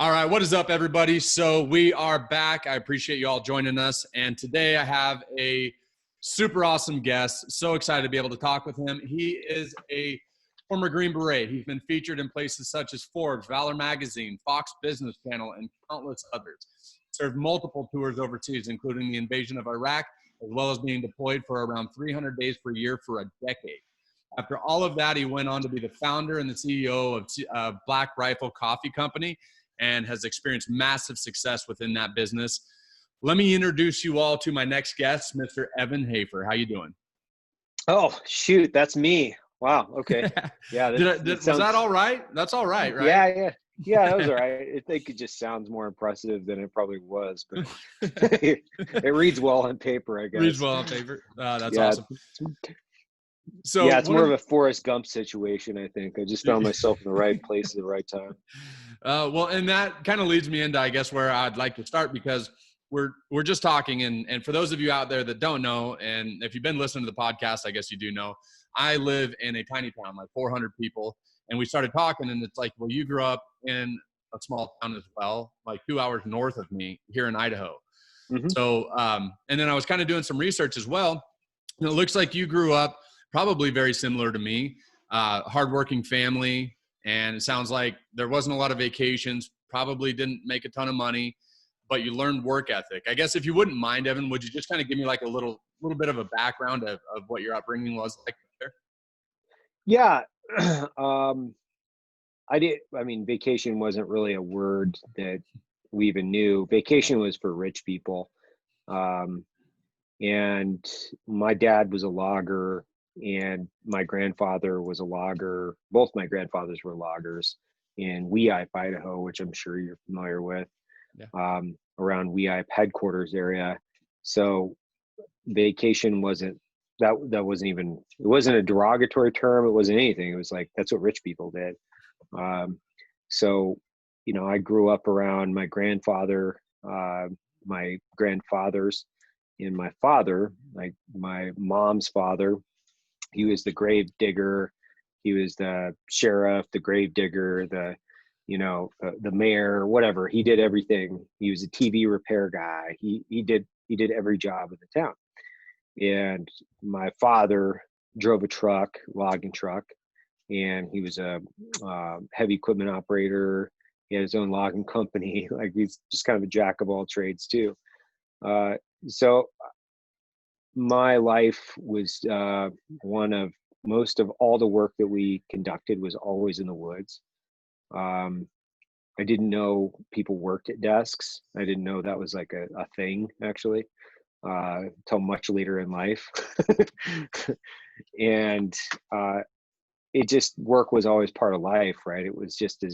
All right, what is up, everybody? So we are back. I appreciate you all joining us. And today I have a super awesome guest. So excited to be able to talk with him. He is a former Green Beret. He's been featured in places such as Forbes, Valor Magazine, Fox Business Channel, and countless others. Served multiple tours overseas, including the invasion of Iraq, as well as being deployed for around 300 days per year for a decade. After all of that, he went on to be the founder and the CEO of Black Rifle Coffee Company, and has experienced massive success within that business. Let me introduce you all to my next guest, Mr. Evan Hafer. How you doing? Oh, shoot. That's me. Wow. Okay. Yeah. Was that all right? That's all right, right? Yeah. That was all right. I think it just sounds more impressive than it probably was, but it reads well on paper, I guess. Reads well on paper. That's awesome. So yeah, it's more of a Forrest Gump situation, I think. I just found myself in the right place at the right time. Well, and that kind of leads me into, I guess, where I'd like to start, because we're just talking. And for those of you out there that don't know, and if you've been listening to the podcast, I guess you do know, I live in a tiny town, like 400 people. And we started talking, and it's like, well, you grew up in a small town as well, like 2 hours north of me here in Idaho. Mm-hmm. So, and then I was kind of doing some research as well. And it looks like you grew up probably very similar to me, hardworking family. And it sounds like there wasn't a lot of vacations, probably didn't make a ton of money, but you learned work ethic. I guess if you wouldn't mind, Evan, would you just kind of give me like a little bit of a background of what your upbringing was like there? Yeah. Vacation wasn't really a word that we even knew. Vacation was for rich people. And my dad was a logger, and my grandfather was a logger. Both my grandfathers were loggers in Weippe, Idaho, which I'm sure you're familiar with, around Weippe headquarters area. So vacation wasn't a derogatory term. It wasn't anything. It was like, that's what rich people did. So, I grew up around my grandfather, my grandfathers, and my father, like my mom's father. He was the grave digger. He was the sheriff, the grave digger, the mayor, whatever. He did everything. He was a TV repair guy. He did every job in the town. And my father drove a logging truck, and he was a heavy equipment operator. He had his own logging company. Like, he's just kind of a jack of all trades too. So my life was one of, most of all the work that we conducted was always in the woods. I didn't know people worked at desks. I didn't know that was like a thing, actually, until much later in life. And work was always part of life, right? It was just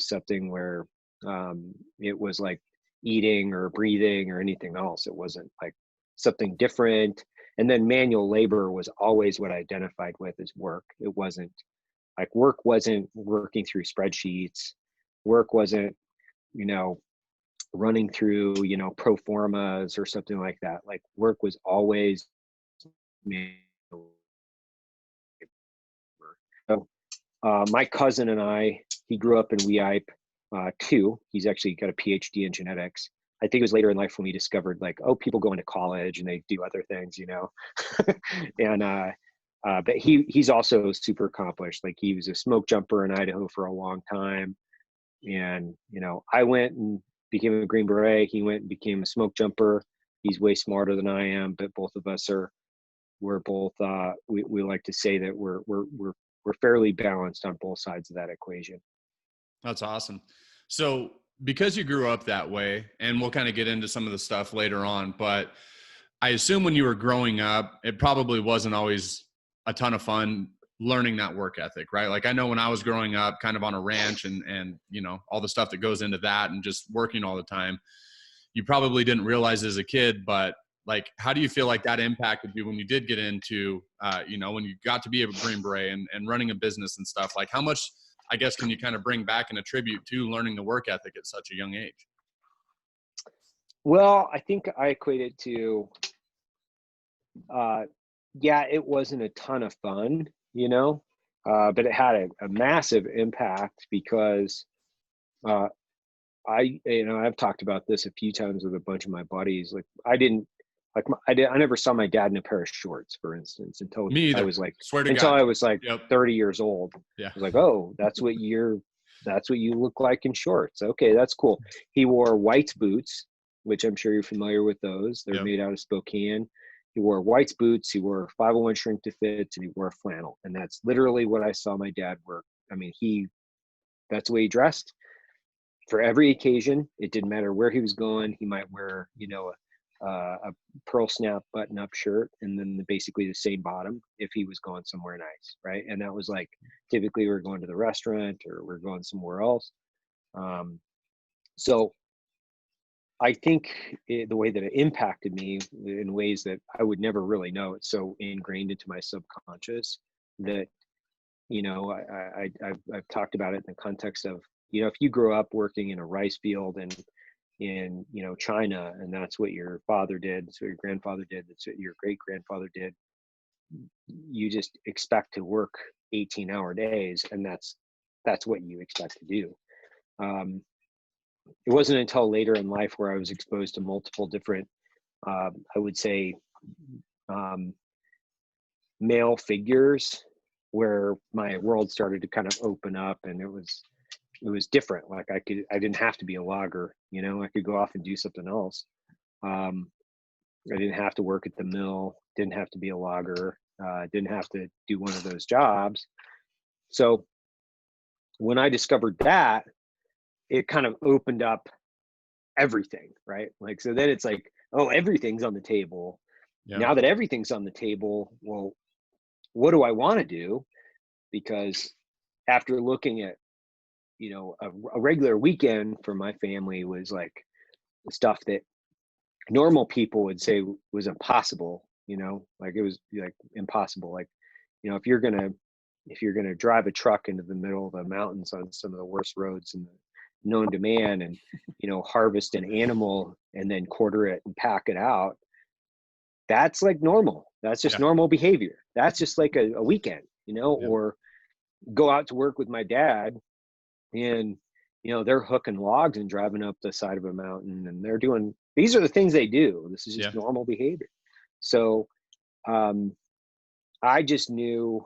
something where it was like eating or breathing or anything else. It wasn't like something different. And then manual labor was always what I identified with as work. It wasn't like, work wasn't working through spreadsheets. Work wasn't, running through, pro formas or something like that. Like, work was always manual labor. So, my cousin and I, he grew up in Weippe too. He's actually got a PhD in genetics. I think it was later in life when we discovered, like, oh, people go into college and they do other things, and but he's also super accomplished. Like, he was a smoke jumper in Idaho for a long time, and I went and became a Green Beret. He went and became a smoke jumper. He's way smarter than I am, but both of us we're both we like to say that we're fairly balanced on both sides of that equation. That's awesome. So, because you grew up that way, and we'll kind of get into some of the stuff later on, but I assume when you were growing up, it probably wasn't always a ton of fun learning that work ethic, right? Like, I know when I was growing up kind of on a ranch and all the stuff that goes into that and just working all the time, you probably didn't realize as a kid, but like, how do you feel like that impacted you when you did get into, when you got to be a Green Beret and running a business and stuff? Like, how much, I guess, can you kind of bring back and attribute to learning the work ethic at such a young age? Well, I think I equate it to, it wasn't a ton of fun, but it had a massive impact because I've talked about this a few times with a bunch of my buddies. Like I never saw my dad in a pair of shorts, for instance, Me either. Swear to until God. I was like Yep. 30 years old. I Yeah. was like, oh, that's what you look like in shorts. Okay, that's cool. He wore white boots, which I'm sure you're familiar with those. They're Yep. made out of Spokane. He wore white boots. He wore 501 shrink to fits, and he wore flannel. And that's literally what I saw my dad wear. I mean, that's the way he dressed for every occasion. It didn't matter where he was going. He might wear, a pearl snap button up shirt and then basically the same bottom if he was going somewhere nice, right? And that was like typically we're going to the restaurant or we're going somewhere else. So I think the way that it impacted me in ways that I would never really know, it's so ingrained into my subconscious that, I've talked about it in the context of, if you grow up working in a rice field and in, China, and that's what your father did, that's what your grandfather did, that's what your great grandfather did, you just expect to work 18-hour days, and that's what you expect to do. It wasn't until later in life where I was exposed to multiple different, I would say, male figures, where my world started to kind of open up, and it was different. Like I didn't have to be a logger, I could go off and do something else. I didn't have to work at the mill, didn't have to be a logger, didn't have to do one of those jobs. So when I discovered that, it kind of opened up everything, right? Like, so then it's like, oh, everything's on the table. Yeah. Now that everything's on the table, well, what do I want to do? Because after looking at, a regular weekend for my family was like stuff that normal people would say was impossible, like it was like impossible. Like, if you're going to drive a truck into the middle of the mountains on some of the worst roads in the known to man and, harvest an animal and then quarter it and pack it out, that's like normal. That's just normal behavior. That's just like a weekend, or go out to work with my dad and, they're hooking logs and driving up the side of a mountain, and these are the things they do. This is just normal behavior. So I just knew,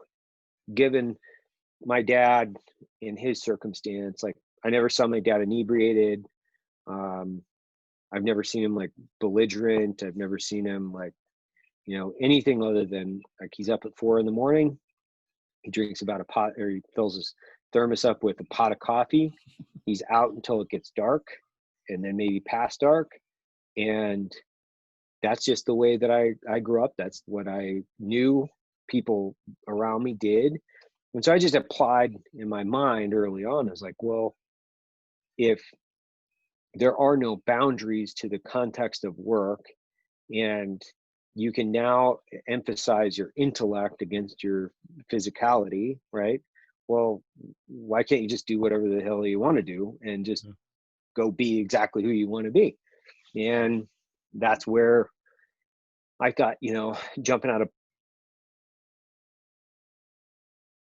given my dad in his circumstance, like I never saw my dad inebriated. I've never seen him like belligerent. I've never seen him like, anything other than like he's up at 4 a.m. He drinks about a pot, or he fills his thermos up with a pot of coffee. He's out until it gets dark, and then maybe past dark. And that's just the way that I grew up. That's what I knew people around me did. And so I just applied in my mind early on. I was like, well, if there are no boundaries to the context of work, and you can now emphasize your intellect against your physicality, right? Well, why can't you just do whatever the hell you want to do and just go be exactly who you want to be? And that's where I thought, jumping out of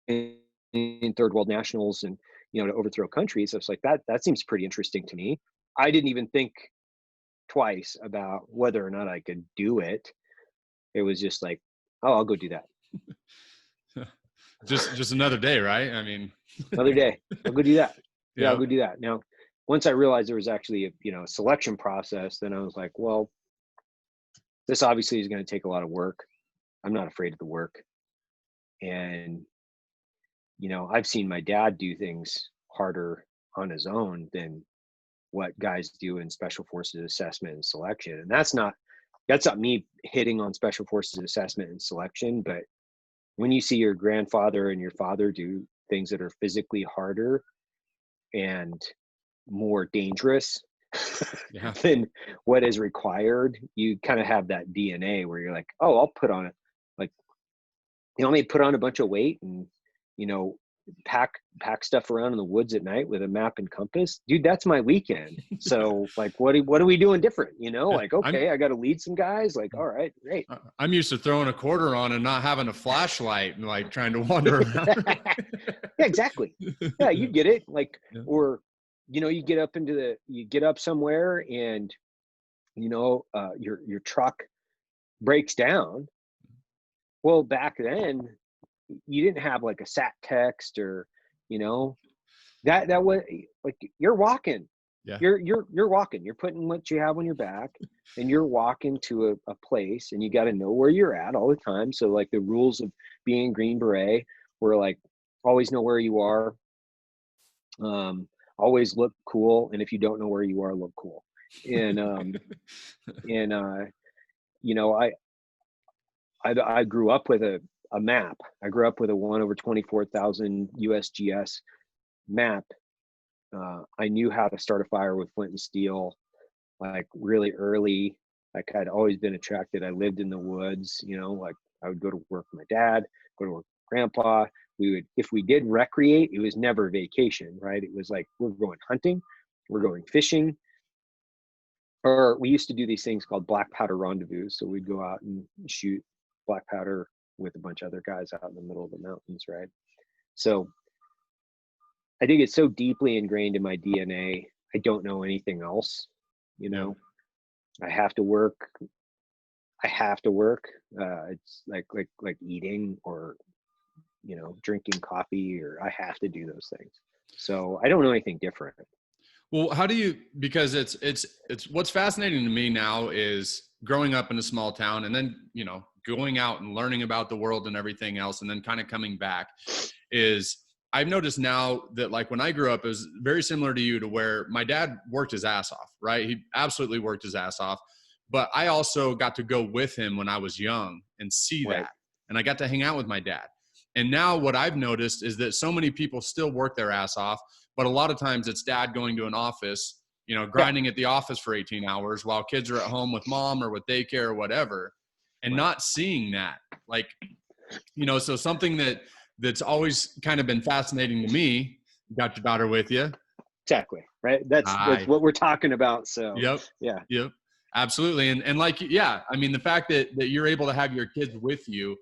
in third world nationals and, to overthrow countries, I was like, that seems pretty interesting to me. I didn't even think twice about whether or not I could do it. It was just like, oh, I'll go do that. just another day, right? I mean, another day, I'll go do that. Yeah, I'll go do that. Now, once I realized there was actually a selection process, then I was like, well, this obviously is going to take a lot of work. I'm not afraid of the work. And, I've seen my dad do things harder on his own than what guys do in special forces assessment and selection. And that's not me hitting on special forces assessment and selection, but when you see your grandfather and your father do things that are physically harder and more dangerous than what is required, you kind of have that DNA where you're like, oh, I'll put on it. Like, I may put on a bunch of weight and, pack stuff around in the woods at night with a map and compass. Dude, that's my weekend. So like, what are we doing different? Like, okay, I got to lead some guys. Like, all right, great. I'm used to throwing a quarter on and not having a flashlight and like trying to wander around. Yeah, exactly. Yeah, you get it. Like, or you get up somewhere and, your truck breaks down. Well, back then you didn't have like a sat text or, you know, that was like, you're walking, Yeah. you're walking, you're putting what you have on your back and you're walking to a place, and you got to know where you're at all the time. So like the rules of being Green Beret were like, always know where you are, always look cool. And if you don't know where you are, look cool. And, and, you know, I grew up with a map. I grew up with a 1/24,000 USGS map. I knew how to start a fire with flint and steel, like really early. Like I'd always been attracted. I lived in the woods, like I would go to work with my dad, go to work with grandpa. If we did recreate, it was never vacation, right? It was like, we're going hunting, we're going fishing, or we used to do these things called black powder rendezvous. So we'd go out and shoot black powder with a bunch of other guys out in the middle of the mountains, right? So I think it's so deeply ingrained in my DNA. I don't know anything else. Yeah. I have to work. I have to work. It's like eating or, drinking coffee, or I have to do those things. So I don't know anything different. Well, how do you, because it's what's fascinating to me now is growing up in a small town and then, going out and learning about the world and everything else, and then kind of coming back, is I've noticed now that like when I grew up, it was very similar to you, to where my dad worked his ass off, right? He absolutely worked his ass off. But I also got to go with him when I was young and see Right. that. And I got to hang out with my dad. And now what I've noticed is that so many people still work their ass off, but a lot of times it's dad going to an office, Yeah. grinding at the office for 18 hours while kids are at home with mom or with daycare or whatever, and Right. not seeing that. Like, so something that's always kind of been fascinating to me. You got your daughter with you. Exactly. Right. That's Hi. what we're talking about. So Yep. yeah. Yep. Absolutely. And like, yeah, I mean, the fact that you're able to have your kids with you,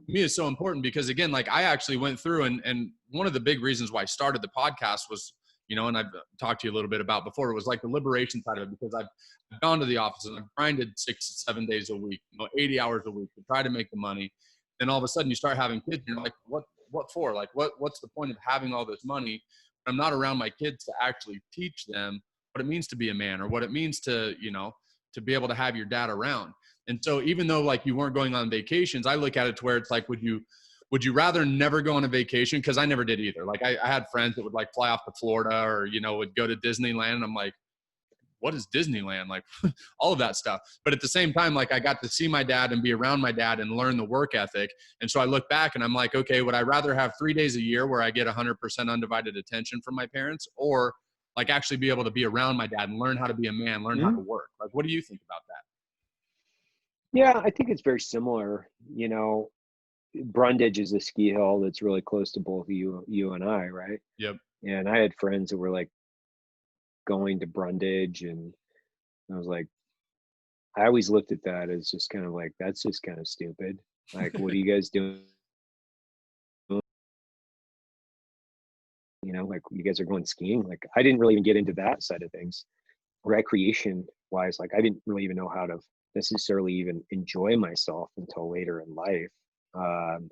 to me, is so important, because again, like I actually went through and one of the big reasons why I started the podcast was, and I've talked to you a little bit about before, it was like the liberation side of it, because I've gone to the office and I've grinded 6 to 7 days a week, 80 hours a week to try to make the money. Then all of a sudden you start having kids and you're like, what for? Like, what's the point of having all this money? I'm not around my kids to actually teach them what it means to be a man, or what it means to, to be able to have your dad around. And so even though like you weren't going on vacations, I look at it to where it's like, would you rather never go on a vacation? Because I never did either. Like I had friends that would like fly off to Florida, or, would go to Disneyland. And I'm like, what is Disneyland? Like all of that stuff. But at the same time, like I got to see my dad and be around my dad and learn the work ethic. And so I look back and I'm like, okay, would I rather have 3 days a year where I get 100% undivided attention from my parents, or like actually be able to be around my dad and learn how to be a man, learn how to work? Like, what do you think about that? Yeah. I think it's very similar. Brundage is a ski hill that's really close to both you and I, right? Yep. And I had friends that were like going to Brundage, and I was like, I always looked at that as just kind of like, that's just kind of stupid. Like, what are you guys doing? Like you guys are going skiing. Like I didn't really even get into that side of things. Recreation wise, like I didn't really even know how to necessarily even enjoy myself until later in life. Um,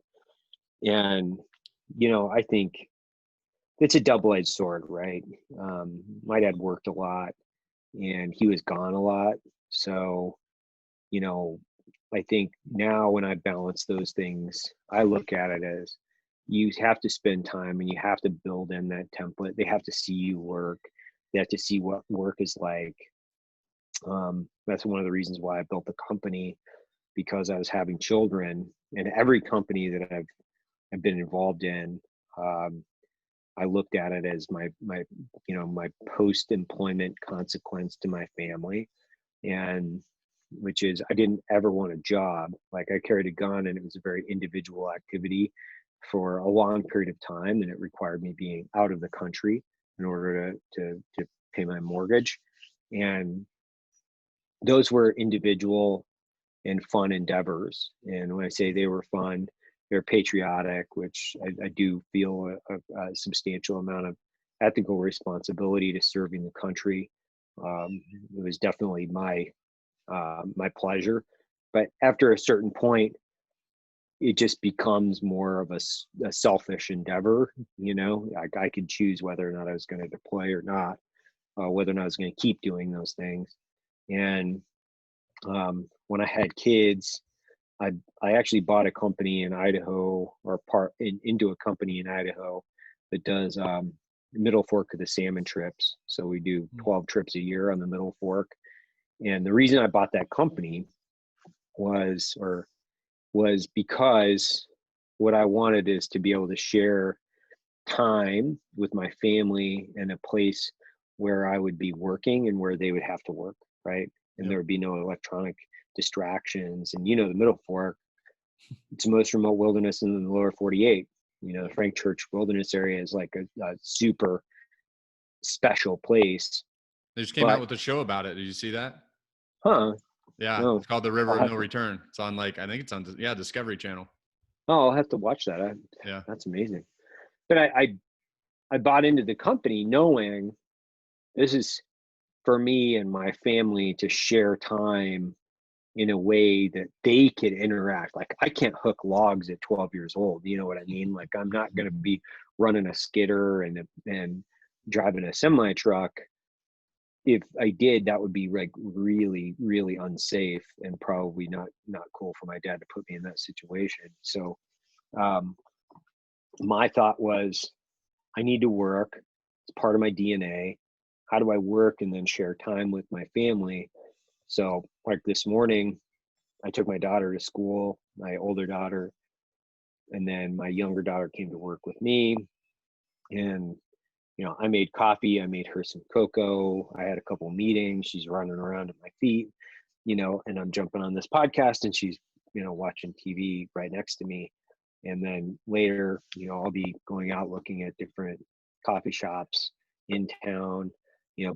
and I think it's a double-edged sword, right? My dad worked a lot and he was gone a lot. So, you know, I think now when I balance those things, I look at it as you have to spend time and you have to build in that template. They have to see you work. They have to see what work is like. That's one of the reasons why I built the company, because I was having children, and every company that I've been involved in, um, I looked at it as my post-employment consequence to my family, and which is I didn't ever want a job. Like I carried a gun, and it was a very individual activity for a long period of time, and it required me being out of the country in order to pay my mortgage. And those were individual and fun endeavors. And when I say they were fun, they're patriotic, which I do feel a substantial amount of ethical responsibility to serving the country. It was definitely my pleasure. But after a certain point, it just becomes more of a selfish endeavor. I could choose whether or not I was going to deploy or not, whether or not I was going to keep doing those things. And when I had kids, I actually bought a company in Idaho, or into a company in Idaho that does middle fork of the salmon trips. So we do 12 trips a year on the middle fork. And the reason I bought that company was because what I wanted is to be able to share time with my family in a place where I would be working and where they would have to work, right? And Yep. there would be no electronic distractions. And the middle fork, it's the most remote wilderness in the lower 48. The Frank Church Wilderness area is like a super special place. They just came out But, with a show about it. Did you see that? huh? Yeah, No, it's called The I'll River of have No to. Return. It's on I think it's on Discovery Channel. Oh, I'll have to watch that. Yeah. That's amazing. But I bought into the company knowing this is for me and my family to share time in a way that they could interact. Like, I can't hook logs at 12 years old. You know what I mean? Like, I'm not going to be running a skidder and driving a semi truck. If I did, that would be like really, really unsafe and probably not cool for my dad to put me in that situation. So um, my thought was, I need to work. It's part of my DNA. How do I work and then share time with my family? So, like this morning, I took my daughter to school, my older daughter, and then my younger daughter came to work with me. And, I made coffee. I made her some cocoa. I had a couple meetings. She's running around at my feet, and I'm jumping on this podcast, and she's, watching TV right next to me. And then later, I'll be going out looking at different coffee shops in town,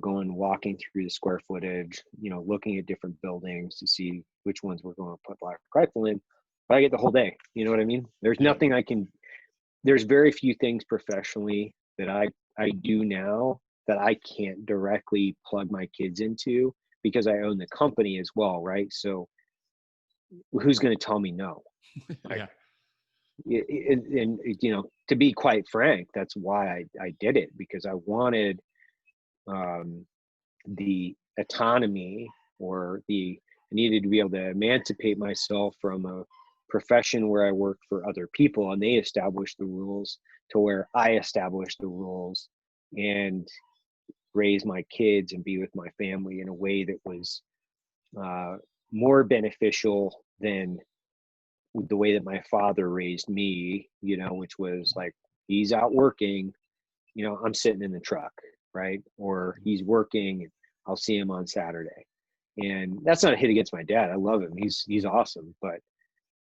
going walking through the square footage, looking at different buildings to see which ones we're going to put Black Rifle in. But I get the whole day. You know what I mean? Yep. There's very few things professionally that I do now that I can't directly plug my kids into because I own the company as well, right? So who's going to tell me no? Yeah. And to be quite frank, that's why I did it, because I wanted the autonomy, I needed to be able to emancipate myself from a profession where I worked for other people and they established the rules, to where I established the rules and raise my kids and be with my family in a way that was more beneficial than the way that my father raised me, which was like, he's out working, I'm sitting in the truck, right? Or he's working, I'll see him on Saturday. And that's not a hit against my dad. I love him. He's awesome, but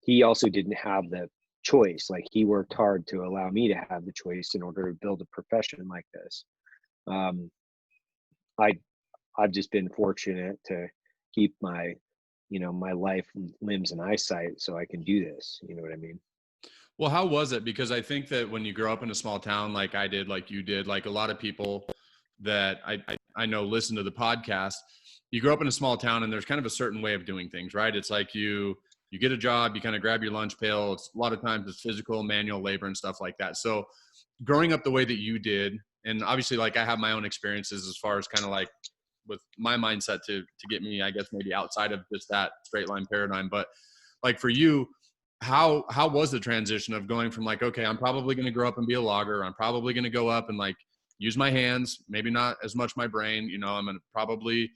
he also didn't have the choice. Like, he worked hard to allow me to have the choice in order to build a profession like this. Um, I I've just been fortunate to keep my life, limbs, and eyesight so I can do this. You know what I mean? Well, how was it? Because I think that when you grow up in a small town like I did, like you did, like a lot of people that I know listen to the podcast, you grow up in a small town and there's kind of a certain way of doing things, right? It's like you get a job, you kind of grab your lunch pail. It's a lot of times it's physical, manual labor and stuff like that. So growing up the way that you did, and obviously like I have my own experiences as far as kind of like with my mindset to get me, I guess, maybe outside of just that straight line paradigm. But like for you, how was the transition of going from like, okay, I'm probably going to grow up and be a logger. I'm probably going to go up and like use my hands, maybe not as much my brain. I'm going to probably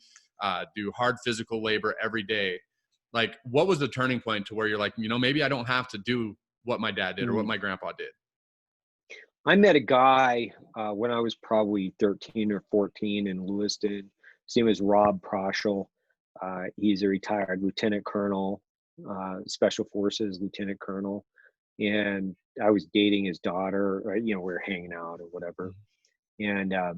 do hard physical labor every day. Like, what was the turning point to where you're like, maybe I don't have to do what my dad did or what Mm. my grandpa did? I met a guy when I was probably 13 or 14 in Lewiston. His name is Rob Proschel. He's a retired lieutenant colonel, special forces lieutenant colonel. And I was dating his daughter, right? We were hanging out or whatever. And uh,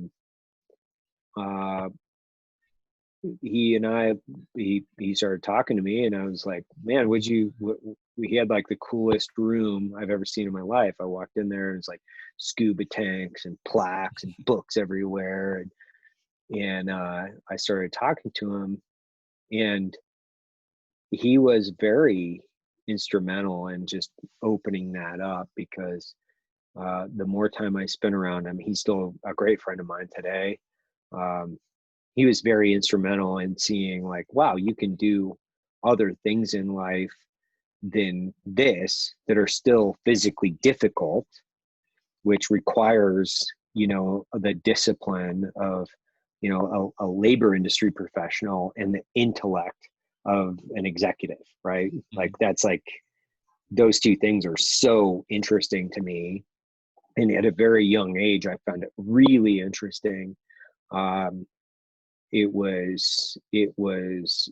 he started talking to me, and I was like, man, we had like the coolest room I've ever seen in my life. I walked in there and it's like scuba tanks and plaques and books everywhere. And I started talking to him, and he was very instrumental in just opening that up, because the more time I spent around him, he's still a great friend of mine today. Um, he was very instrumental in seeing like, wow, you can do other things in life than this that are still physically difficult, which requires, the discipline of, a labor industry professional and the intellect of an executive, right? Like that's like, those two things are so interesting to me. And at a very young age, I found it really interesting. It was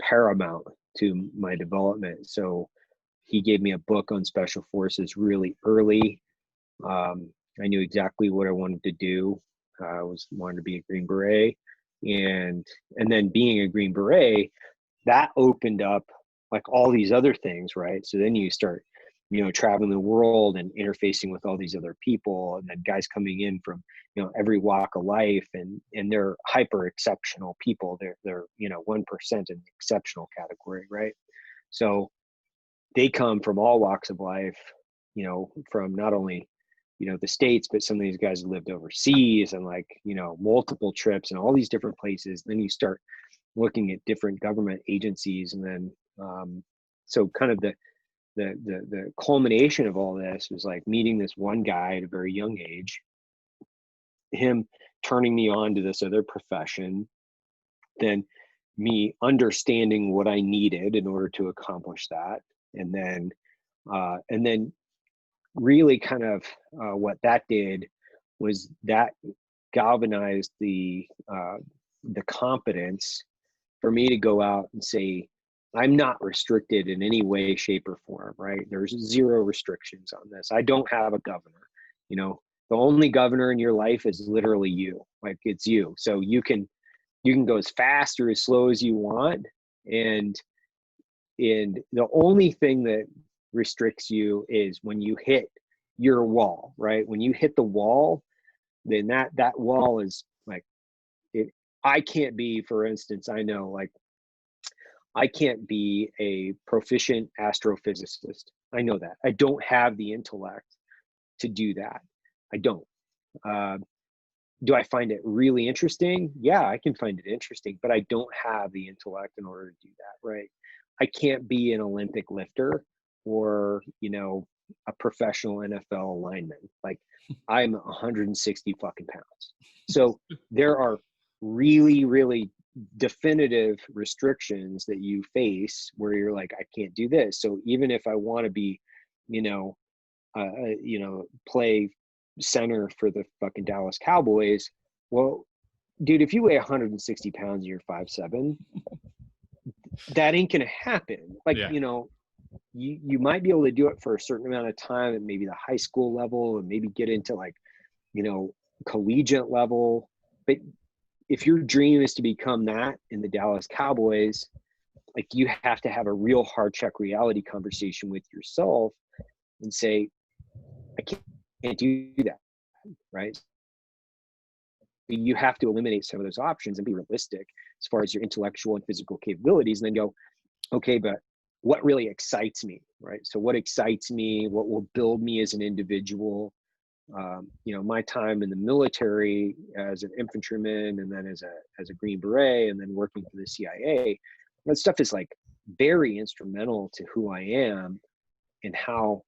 paramount to my development. So he gave me a book on special forces really early. I knew exactly what I wanted to do. I wanted to be a Green Beret, and then being a Green Beret, that opened up like all these other things, right? So then you start, traveling the world and interfacing with all these other people, and then guys coming in from, every walk of life, and they're hyper exceptional people. They're 1% in the exceptional category, right? So they come from all walks of life, from not only, the States, but some of these guys lived overseas, and like, multiple trips and all these different places. Then you start looking at different government agencies. And then, so kind of the culmination of all this was like meeting this one guy at a very young age, him turning me on to this other profession, then me understanding what I needed in order to accomplish that. And then really kind of what that did was that galvanized the competence for me to go out and say, I'm not restricted in any way, shape, or form, right? There's zero restrictions on this. I don't have a governor. The only governor in your life is literally you. Like, it's you. So you can go as fast or as slow as you want. And the only thing that restricts you is when you hit your wall, right? When you hit the wall, then that wall is like, I can't be, for instance, I know, like, I can't be a proficient astrophysicist. I know that. I don't have the intellect to do that. I don't. Do I find it really interesting? Yeah, I can find it interesting, but I don't have the intellect in order to do that, right? I can't be an Olympic lifter or, a professional NFL lineman. Like, I'm 160 fucking pounds. So there are really, really definitive restrictions that you face where you're like, I can't do this. So even if I want to be, play center for the fucking Dallas Cowboys, well, dude, if you weigh 160 pounds and you're 5'7", that ain't gonna happen. Like, Yeah. You might be able to do it for a certain amount of time at maybe the high school level, and maybe get into like, collegiate level. But if your dream is to become that in the Dallas Cowboys, like, you have to have a real hard check reality conversation with yourself and say, I can't do that, right? You have to eliminate some of those options and be realistic as far as your intellectual and physical capabilities, and then go, okay, but what really excites me, right? So what excites me, what will build me as an individual? My time in the military as an infantryman, and then as a Green Beret, and then working for the CIA, that stuff is like very instrumental to who I am, and how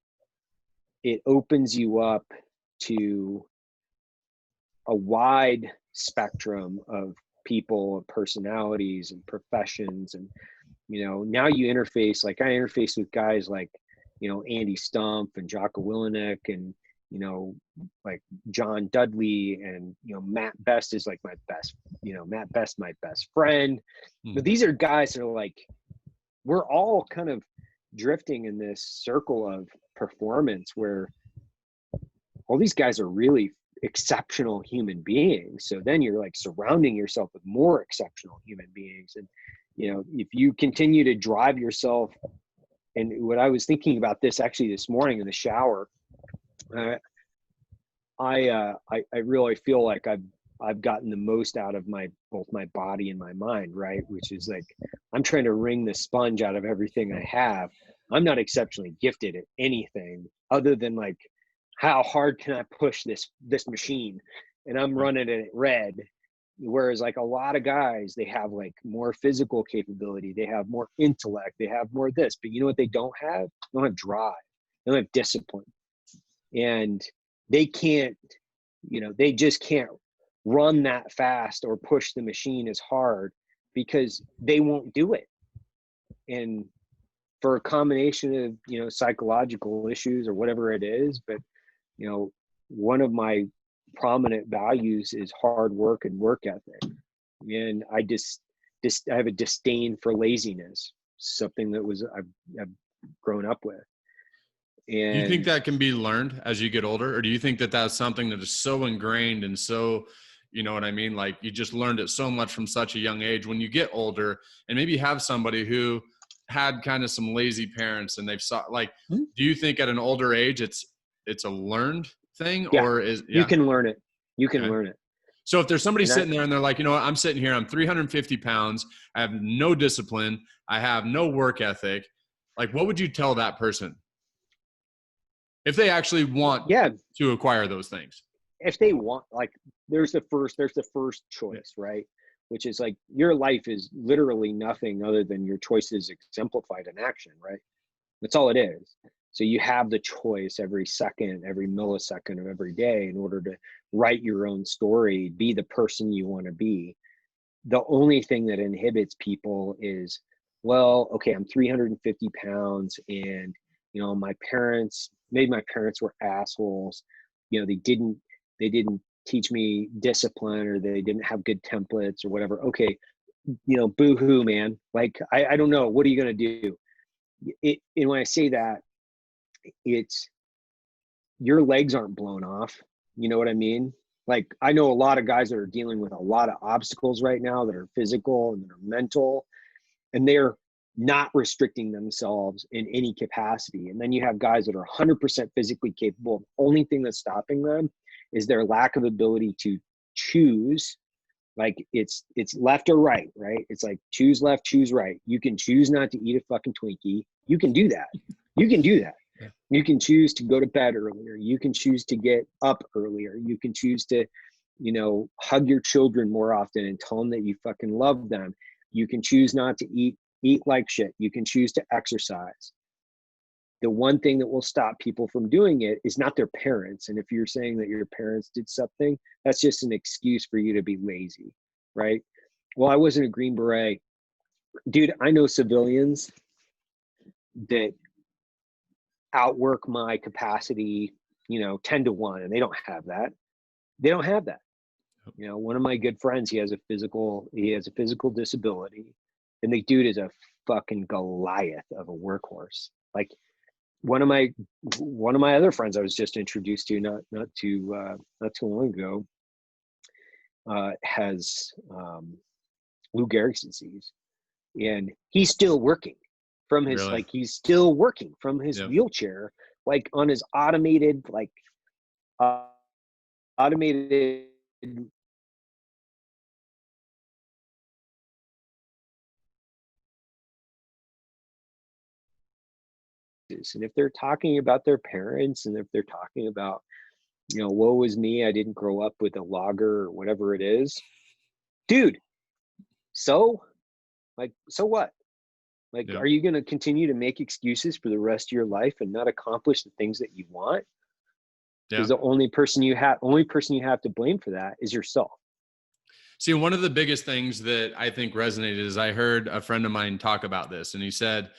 it opens you up to a wide spectrum of people and personalities and professions. And now you interface, like I interface with guys like Andy Stump and Jocko Willenick, and like John Dudley, and Matt Best is like my best, Matt Best, my best friend. But these are guys that are like, we're all kind of drifting in this circle of performance where all these guys are really exceptional human beings. So then you're like surrounding yourself with more exceptional human beings. And if you continue to drive yourself And what I was thinking about this actually this morning in the shower, I really feel like I've gotten the most out of both my body and my mind, right? Which is like, I'm trying to wring the sponge out of everything I have. I'm not exceptionally gifted at anything other than like, how hard can I push this machine? And I'm running it at red. Whereas like a lot of guys, they have like more physical capability. They have more intellect. They have more this, but you know what they don't have? They don't have drive. They don't have discipline. And they can't, they just can't run that fast or push the machine as hard because they won't do it. And for a combination of, psychological issues or whatever it is, but, one of my prominent values is hard work and work ethic. And I I have a disdain for laziness, something that I've grown up with. And do you think that can be learned as you get older, or do you think that that's something that is so ingrained and so, you know what I mean? Like you just learned it so much from such a young age. When you get older and maybe have somebody who had kind of some lazy parents and they've saw, like, do you think at an older age, it's a learned thing, or you can learn it. You can learn it. So if there's somebody sitting there and they're like, you know what, I'm sitting here, I'm 350 pounds. I have no discipline. I have no work ethic. Like, what would you tell that person if they actually want to acquire those things? If they want, like, there's the first choice, right? Which is like, your life is literally nothing other than your choices exemplified in action, right? That's all it is. So you have the choice every second, every millisecond of every day in order to write your own story, be the person you want to be. The only thing that inhibits people is, well, okay, I'm 350 pounds and, my parents were assholes. They didn't teach me discipline, or they didn't have good templates or whatever. Okay, boo-hoo, man. Like, I don't know. What are you going to do? And when I say that, it's, your legs aren't blown off. You know what I mean? Like, I know a lot of guys that are dealing with a lot of obstacles right now that are physical and that are mental, and they're not restricting themselves in any capacity. And then you have guys that are 100% physically capable. The only thing that's stopping them is their lack of ability to choose. Like, it's left or right? It's like, choose left, choose right. You can choose not to eat a fucking Twinkie. You can do that. You can do that. You can choose to go to bed earlier. You can choose to get up earlier. You can choose to, hug your children more often and tell them that you fucking love them. You can choose not to eat like shit. You can choose to exercise. The one thing that will stop people from doing it is not their parents. And if you're saying that your parents did something, that's just an excuse for you to be lazy, right? Well, I wasn't a Green Beret. Dude, I know civilians that outwork my capacity, 10 to 1, and they don't have that. One of my good friends, he has a physical disability, and the dude is a fucking Goliath of a workhorse. Like, one of my other friends I was just introduced to not too long ago has Lou Gehrig's disease, and he's still working from his wheelchair, like on his automated and if they're talking about their parents, and if they're talking about, woe was me, I didn't grow up with a logger or whatever it is, dude, so what? Like, are you going to continue to make excuses for the rest of your life and not accomplish the things that you want? Because the only person you have to blame for that is yourself. See, one of the biggest things that I think resonated is I heard a friend of mine talk about this, and he said,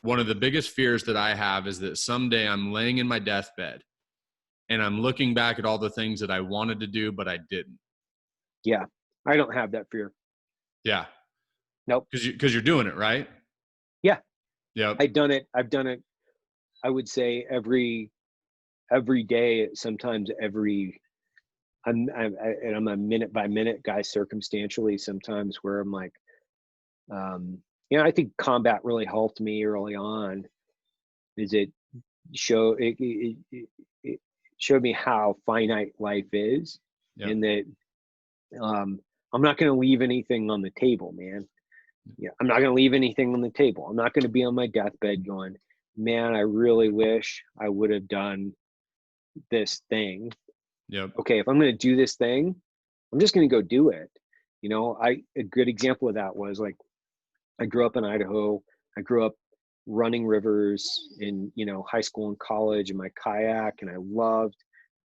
one of the biggest fears that I have is that someday I'm laying in my deathbed and I'm looking back at all the things that I wanted to do, but I didn't. Yeah. I don't have that fear. Yeah. Nope. Because you're doing it, right? Yeah. Yeah. I've done it. I would say every day, sometimes I'm a minute by minute guy, circumstantially, sometimes, where I'm like, I think combat really helped me early on. Is it it showed me how finite life is, Yep. and that I'm not going to leave anything on the table, man. Yeah, I'm not going to leave anything on the table. I'm not going to be on my deathbed going, man, I really wish I would have done this thing. Yep. Okay, if I'm going to do this thing, I'm just going to go do it. A good example of that was like, I grew up in Idaho. I grew up running rivers in, high school and college in my kayak, and I loved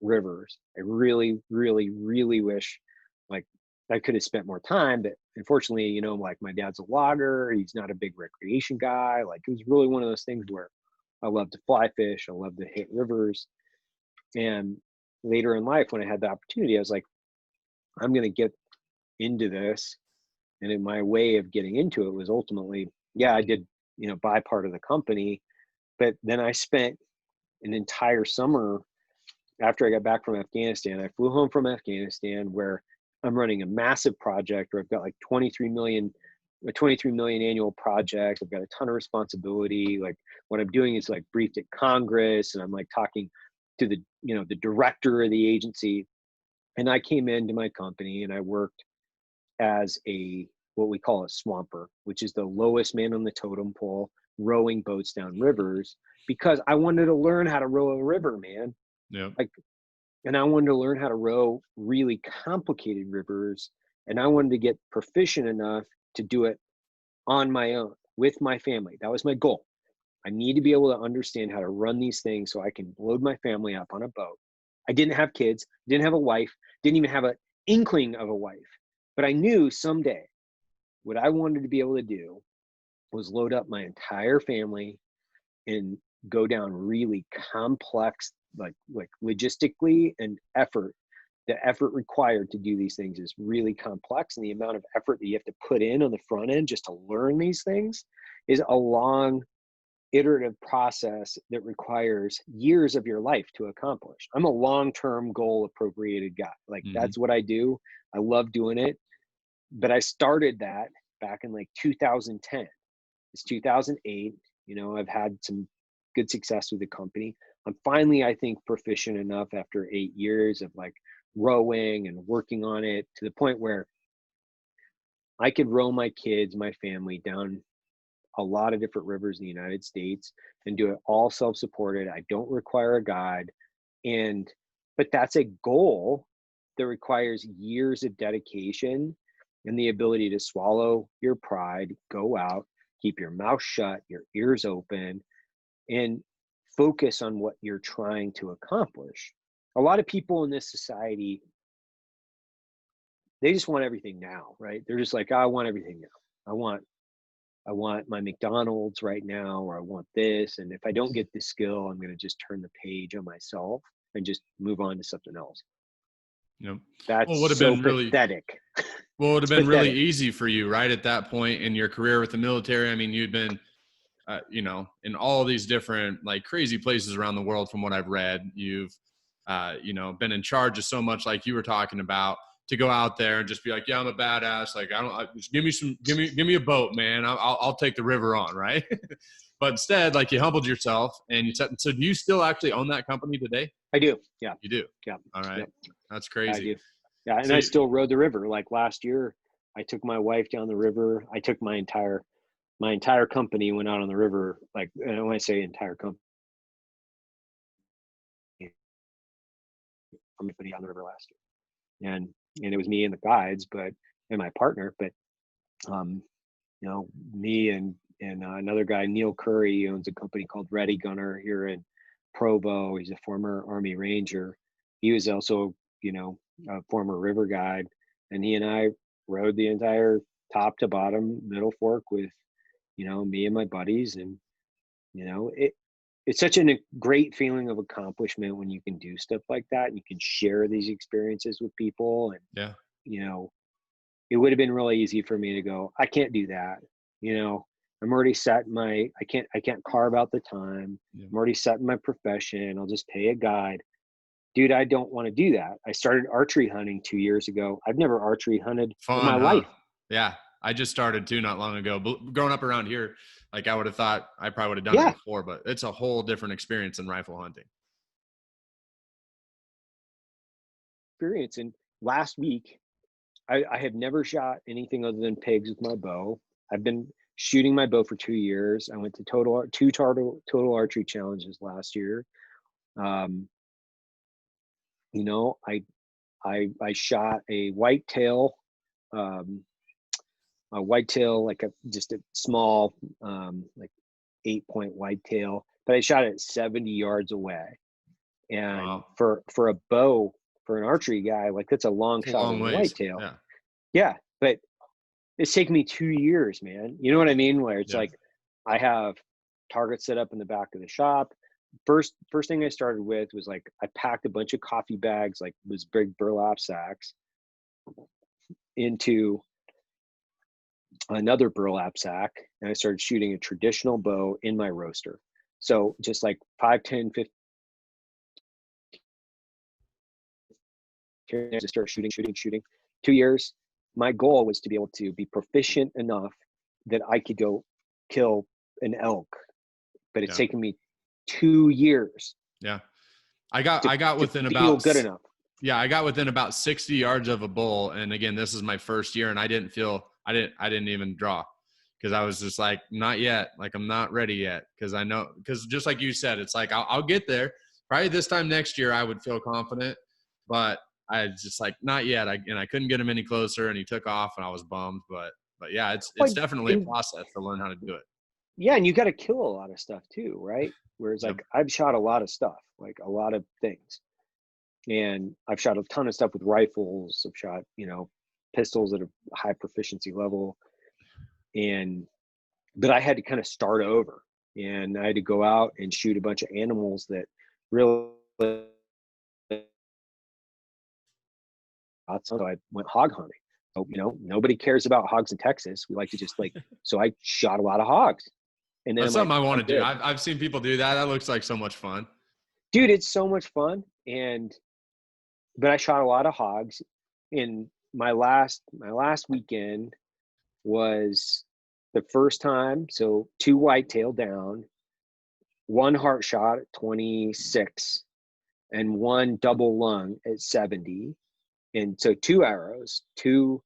rivers. I really, really, really wish like I could have spent more time, but unfortunately, like my dad's a logger. He's not a big recreation guy. Like it was really one of those things where I love to fly fish. I love to hit rivers. And later in life, when I had the opportunity, I was like, I'm going to get into this. And in my way of getting into it was ultimately, yeah, I did, buy part of the company, but then I spent an entire summer after I got back from Afghanistan. I flew home from Afghanistan where I'm running a massive project where I've got like a 23 million annual project. I've got a ton of responsibility. Like what I'm doing is like briefed at Congress, and I'm like talking to the director of the agency. And I came into my company and I worked as what we call a swamper, which is the lowest man on the totem pole, rowing boats down rivers, because I wanted to learn how to row a river, man. Yep. And I wanted to learn how to row really complicated rivers. And I wanted to get proficient enough to do it on my own with my family. That was my goal. I need to be able to understand how to run these things so I can load my family up on a boat. I didn't have kids, didn't have a wife, didn't even have an inkling of a wife. But I knew someday what I wanted to be able to do was load up my entire family and go down really complex, like logistically and effort. The effort required to do these things is really complex, and the amount of effort that you have to put in on the front end just to learn these things is a long iterative process that requires years of your life to accomplish. I'm a long-term goal appropriated guy. Like that's what I do. I love doing it. But I started that back in like 2010. It's 2008. I've had some good success with the company. I'm finally, I think, proficient enough after 8 years of like rowing and working on it to the point where I could row my kids, my family down a lot of different rivers in the United States and do it all self-supported. I don't require a guide. But that's a goal that requires years of dedication and the ability to swallow your pride, go out, keep your mouth shut, your ears open, and focus on what you're trying to accomplish. A lot of people in this society, they just want everything now, right? They're just like, I want everything now. I want my McDonald's right now, or I want this. And if I don't get this skill, I'm going to just turn the page on myself and just move on to something else. Yep. That's so pathetic. Well, it would have been really easy for you, right? At that point in your career with the military. I mean, you'd been, in all these different like crazy places around the world from what I've read. You've, been in charge of so much, like you were talking about, to go out there and just be like, yeah, I'm a badass. Like, just give me a boat, man. I'll take the river on. Right. But instead, like you humbled yourself and you said, so do you still actually own that company today? I do. Yeah. You do? Yeah. All right. Yep. That's crazy. I do. Yeah. And so I still rode the river. Like last year, I took my wife down the river. I took my entire company went out on the river. Like, and when I say entire company, company on the river last year. And it was me and the guides, and my partner, but me and another guy, Neil Curry, owns a company called Ready Gunner here in Provo. He's a former Army Ranger. He was also, a former river guide, and he and I rode the entire top to bottom Middle Fork with, me and my buddies. And, it's such a great feeling of accomplishment when you can do stuff like that and you can share these experiences with people. And, yeah, it would have been really easy for me to go, I can't do that. I'm already set I can't carve out the time. Yeah. I'm already set in my profession. I'll just pay a guide. Dude, I don't want to do that. I started archery hunting 2 years ago. I've never archery hunted in my life. Yeah. I just started too not long ago. But growing up around here, like I would have thought I probably would have done it Yeah, before, but it's a whole different experience than rifle hunting. experience. And last week, I have never shot anything other than pigs with my bow. I've been shooting my bow for 2 years. I went to total archery challenges last year. Um, you know, I shot um, a whitetail, like just a small, like 8-point whitetail, but I shot it 70 yards away. And Wow. for a bow, for an archery guy, like that's a long It's a shot long at a ways. whitetail. Yeah. Yeah, but it's taken me 2 years, man. You know what I mean? Where it's Yeah. like I have targets set up in the back of the shop. First thing I started with was like I packed a bunch of coffee bags, like those big burlap sacks, into another burlap sack, and I started shooting a traditional bow in my roaster. So just like 5, 10, 15 to start shooting. 2 years. My goal was to be able to be proficient enough that I could go kill an elk, but it's Yeah. taken me 2 years Yeah. I got to within feel about good enough. yeah, I got within about 60 yards of a bull. And again, this is my first year and I didn't even draw because I was just like, not yet. Like, I'm not ready yet. Cause I know, cause just like you said, it's like, I'll get there probably this time next year. I would feel confident, but I just like, not yet. And I couldn't get him any closer and he took off and I was bummed, but yeah, it's Like, definitely a and process to learn how to do it. yeah, and you got to kill a lot of stuff too, right? Whereas Yep. like I've shot a lot of stuff, like a lot of things, and I've shot a ton of stuff with rifles. I've shot, pistols at a high proficiency level, and but I had to kind of start over, and I had to go out and shoot a bunch of animals that really. So I went hog hunting. So, nobody cares about hogs in Texas. We like to just so I shot a lot of hogs, and then That's I'm like, something I want I'm to do. good, I've seen people do that. That looks like so much fun. dude. It's so much fun, but I shot a lot of hogs. In my last weekend was the first time. So 2 whitetail down, 1 heart shot at 26, and 1 double lung at 70. And so 2 arrows, two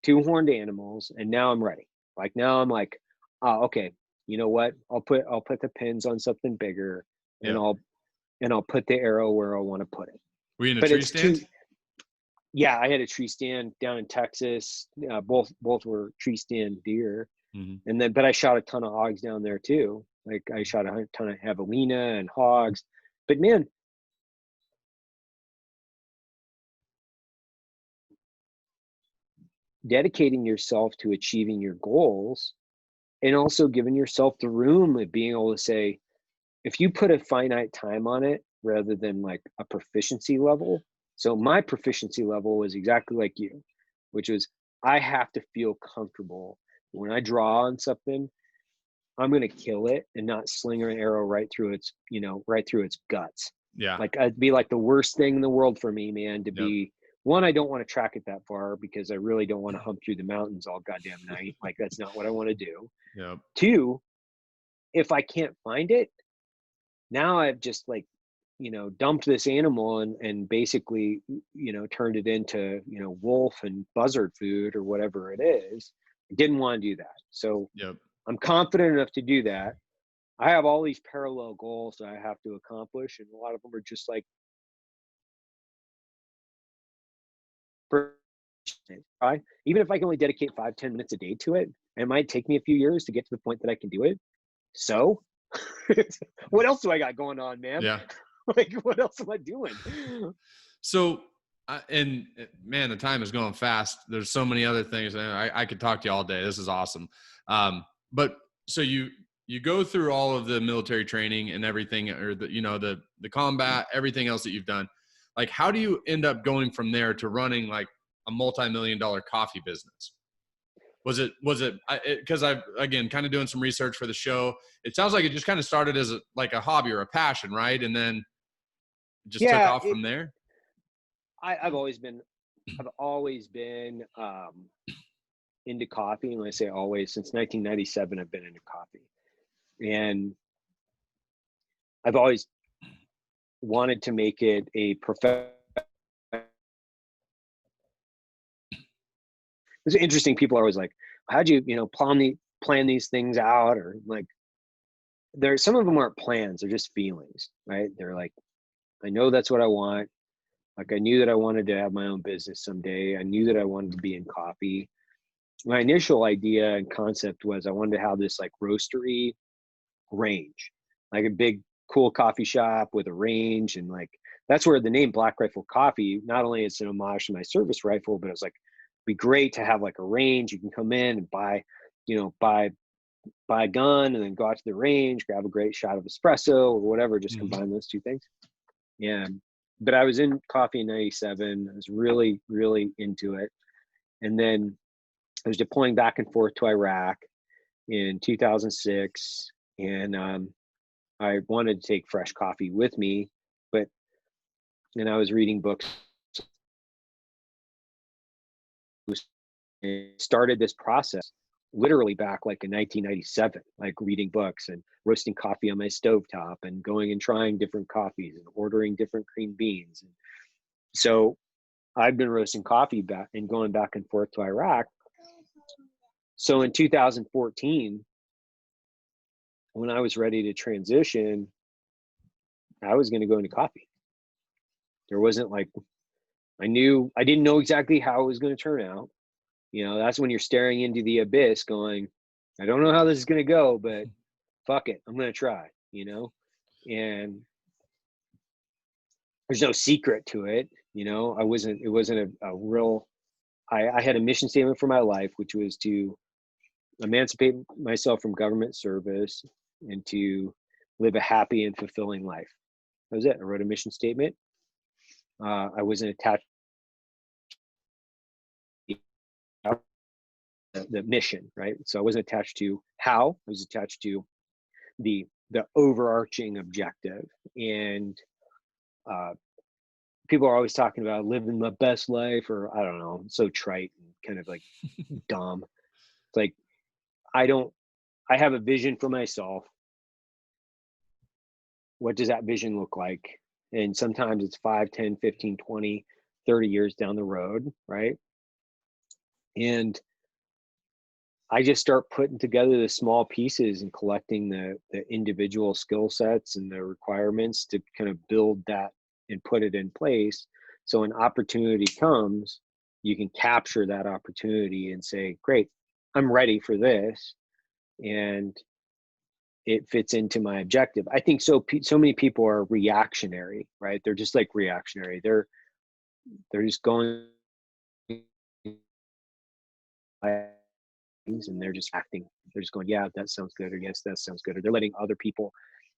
horned animals, and now I'm ready. Like now I'm like, oh, okay, you know what? I'll put the pins on something bigger, and Yeah. I'll put the arrow where I want to put it. Were you in a But tree it's too. stand? Yeah, I had a tree stand down in Texas. Both were tree stand deer, Mm-hmm. and then but I shot a ton of hogs down there too. Like I shot a ton of javelina and hogs. But man, dedicating yourself to achieving your goals, and also giving yourself the room of being able to say, if you put a finite time on it rather than like a proficiency level. So my proficiency level was exactly like you, which was I have to feel comfortable when I draw on something. I'm going to kill it and not sling an arrow right through its guts. Yeah. Like it'd be like the worst thing in the world for me, man, to Yep. be one. I don't want to track it that far because I really don't want to hump through the mountains all goddamn night. Like that's not what I want to do. Yep. 2, if I can't find it, now I've just dumped this animal and basically, turned it into, wolf and buzzard food or whatever it is. I didn't want to do that. So Yep. I'm confident enough to do that. I have all these parallel goals that I have to accomplish, and a lot of them are just like, even if I can only dedicate 5-10 minutes a day to it, it might take me a few years to get to the point that I can do it. So what else do I got going on, man? Yeah. Like, what else am I doing? So, and man, the time is going fast. There's so many other things. And I could talk to you all day. This is awesome. But so you go through all of the military training and everything, or the combat, everything else that you've done. Like, how do you end up going from there to running like a multi-million-dollar coffee business? Was it because I've again kind of doing some research for the show. It sounds like it just kind of started as like a hobby or a passion, right? And then just took Yeah, off from there. I've always been into coffee. And when I say always, since 1997, I've been into coffee. And I've always wanted to make it a profession. It's interesting. People are always like, how'd you, plan these things out? Or like, there's some of them aren't plans, they're just feelings, right? They're like, I know that's what I want. Like, I knew that I wanted to have my own business someday. I knew that I wanted to be in coffee. My initial idea and concept was I wanted to have this like roastery range, like a big, cool coffee shop with a range. And like, that's where the name Black Rifle Coffee, not only is an homage to my service rifle, but it was like, be great to have like a range. You can come in and buy a gun and then go out to the range, grab a great shot of espresso or whatever, just combine those two things. Yeah. But I was in coffee in 97. I was really, really into it. And then I was deploying back and forth to Iraq in 2006. And I wanted to take fresh coffee with me, and I was reading books and started this process literally back like in 1997, like reading books and roasting coffee on my stovetop and going and trying different coffees and ordering different green beans. And so I've been roasting coffee back and going back and forth to Iraq. So in 2014, when I was ready to transition, I was going to go into coffee. There wasn't like, I didn't know exactly how it was going to turn out. That's when you're staring into the abyss going, I don't know how this is going to go, but fuck it, I'm going to try, and there's no secret to it. It wasn't a real, I had a mission statement for my life, which was to emancipate myself from government service and to live a happy and fulfilling life. That was it. I wrote a mission statement. I wasn't attached to the mission, right? So I wasn't attached to how, I was attached to the overarching objective. And people are always talking about living my best life, or I don't know, so trite and kind of like dumb. It's like, I have a vision for myself. What does that vision look like? And sometimes it's 5, 10, 15, 20, 30 years down the road, right? And I just start putting together the small pieces and collecting the individual skill sets and the requirements to kind of build that and put it in place. So when opportunity comes, you can capture that opportunity and say, great, I'm ready for this. And it fits into my objective. I think so many people are reactionary, right? They're just like reactionary. They're just going and they're just acting. They're just going, yeah, that sounds good, or yes, that sounds good. Or they're letting other people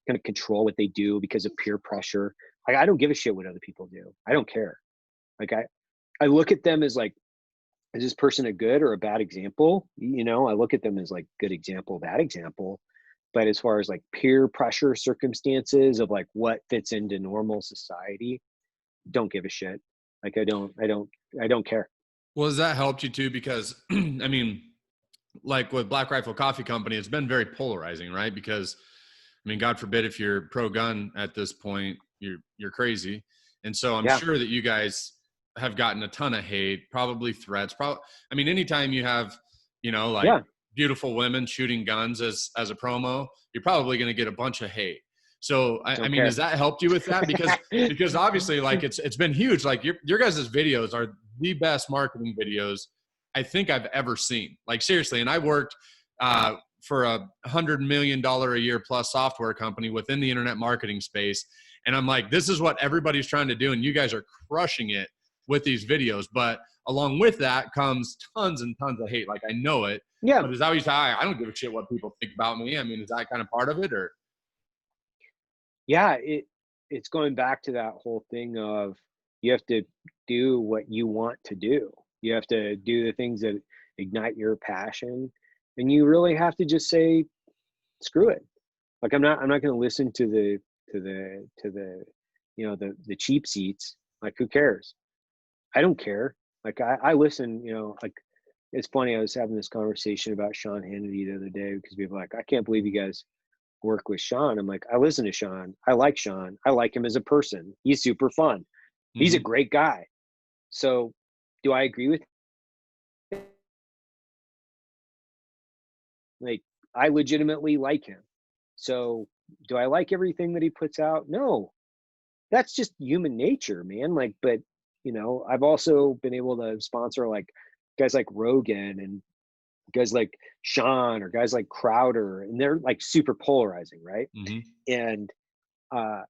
kind of control what they do because of peer pressure. Like, I don't give a shit what other people do. I don't care. Like, I look at them as like, is this person a good or a bad example? I look at them as like good example, bad example. But as far as like peer pressure circumstances of like what fits into normal society, don't give a shit. Like, I don't care. Well, has that helped you too? Because I mean, like with Black Rifle Coffee Company, it's been very polarizing, right? Because I mean, God forbid if you're pro gun at this point, you're crazy. And so I'm Yeah. sure that you guys have gotten a ton of hate, probably threats. I mean, anytime you have, like Yeah. beautiful women shooting guns as a promo, you're probably going to get a bunch of hate. So I mean, has that helped you with that? Because obviously, like it's been huge. Like your guys' videos are the best marketing videos I think I've ever seen. Like seriously, and I worked for $100 million a year plus software company within the internet marketing space, and I'm like, this is what everybody's trying to do, and you guys are crushing it with these videos. But along with that comes tons and tons of hate. Like, I know it. Yeah. But is that what you say? I don't give a shit what people think about me. I mean, is that kind of part of it, or? Yeah. It's going back to that whole thing of, you have to do what you want to do. You have to do the things that ignite your passion, and you really have to just say, screw it. Like, I'm not going to listen to the the cheap seats. Like, who cares? I don't care. Like, I listen, like it's funny. I was having this conversation about Sean Hannity the other day because people were like, I can't believe you guys work with Sean. I'm like, I listen to Sean. I like Sean. I like him as a person. He's super fun. He's a Mm-hmm. great guy. So do I agree with him? Like, I legitimately like him. So do I like everything that he puts out? No, that's just human nature, man. Like, but I've also been able to sponsor like guys like Rogan and guys like Sean or guys like Crowder, and they're like super polarizing, right? Mm-hmm. And uh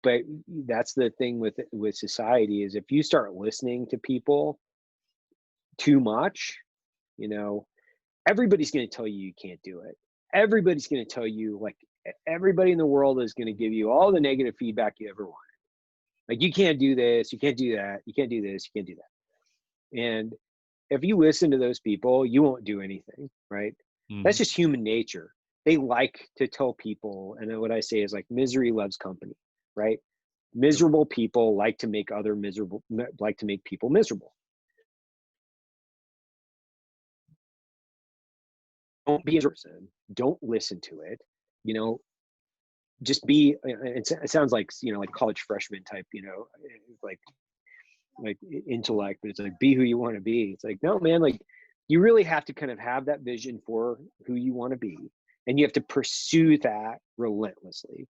but that's the thing with society is if you start listening to people too much, you know, everybody's going to tell you can't do it. Everybody's going to tell you, like, everybody in the world is going to give you all the negative feedback you ever wanted. Like, you can't do this, you can't do that, you can't do this, you can't do that. And if you listen to those people, you won't do anything, right? Mm-hmm. That's just human nature. They like to tell people, and then what I say is like misery loves company, right? Miserable people like to make people miserable. Don't be a person. Don't listen to it. You know, just be. It sounds like like college freshman type. Like intellect, but it's like be who you want to be. It's like no, man. Like you really have to kind of have that vision for who you want to be, and you have to pursue that relentlessly.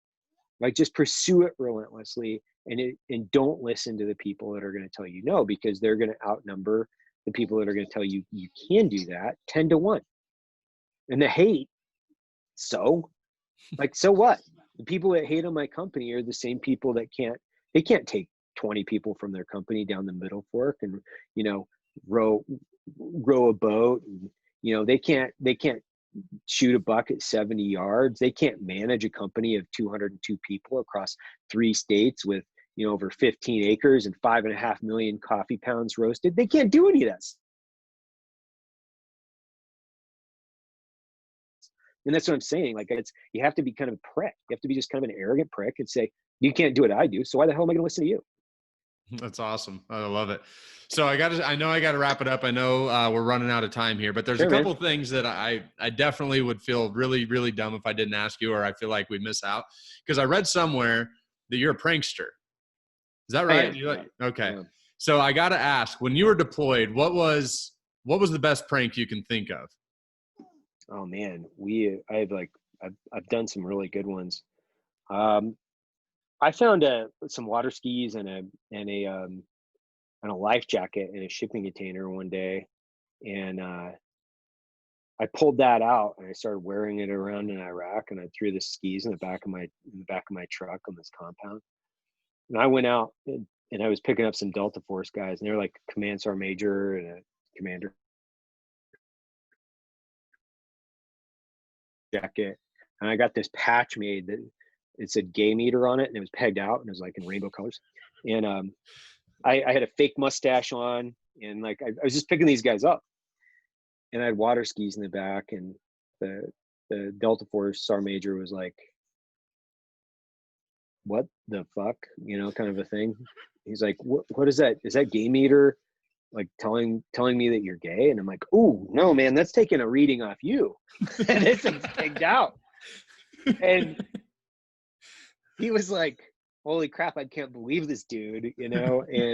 Like just pursue it relentlessly, and don't listen to the people that are going to tell you no, because they're going to outnumber the people that are going to tell you you can do that 10-1. And the hate, so what? The people that hate on my company are the same people that can't take 20 people from their company down the middle fork and row a boat, and they can't shoot a buck at 70 yards. They can't manage a company of 202 people across 3 states with over 15 acres and 5.5 million coffee pounds roasted. They can't do any of that. And that's what I'm saying. Like you have to be kind of a prick. You have to be just kind of an arrogant prick and say, you can't do what I do, so why the hell am I going to listen to you? That's awesome. I love it. So I know I got to wrap it up. I know we're running out of time here, but there's Sure, a man. couple things that I definitely would feel really, really dumb if I didn't ask you, or I feel like we miss out because I read somewhere that you're a prankster. Is that right? Okay. Yeah. So I got to ask, when you were deployed, what was the best prank you can think of? Oh man, I've done some really good ones. I found some water skis and a life jacket in a shipping container one day, and I pulled that out and I started wearing it around in Iraq, and I threw the skis in the back of my truck on this compound. And I went out and I was picking up some Delta Force guys, and they were like a command sergeant major and a commander jacket. And I got this patch made that it said gay meter on it, and it was pegged out, and it was like in rainbow colors. And I had a fake mustache on, and like I was just picking these guys up, and I had water skis in the back, and the Delta Force sergeant major was like, "What the fuck?" Kind of a thing. He's like, "What is that? Is that gay meter? Like telling me that you're gay?" And I'm like, "Oh no, man, that's taking a reading off you." And this thing's pegged out. And he was like, "Holy crap, I can't believe this dude," And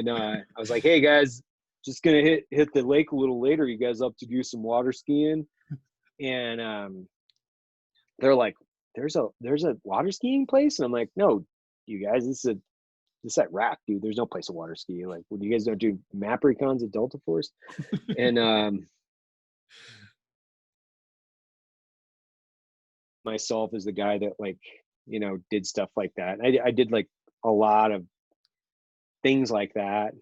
I was like, "Hey guys, just gonna hit the lake a little later. You guys up to do some water skiing?" And they're like, "There's a water skiing place?" And I'm like, "No, you guys, this is at RAC, dude. There's no place to water ski. Like, when you guys don't do map recons at Delta Force?" And myself as the guy that did stuff like that. I did like a lot of things like that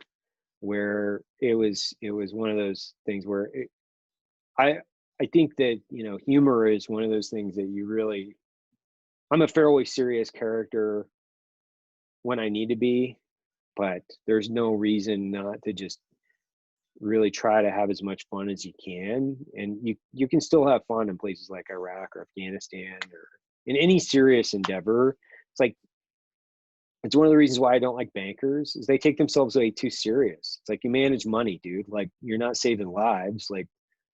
where it was one of those things where I think that humor is one of those things that you really. I'm a fairly serious character when I need to be, but there's no reason not to just really try to have as much fun as you can, and you can still have fun in places like Iraq or Afghanistan or in any serious endeavor. It's like It's one of the reasons why I don't like bankers is they take themselves way too serious. It's like, you manage money, dude. Like, you're not saving lives. Like,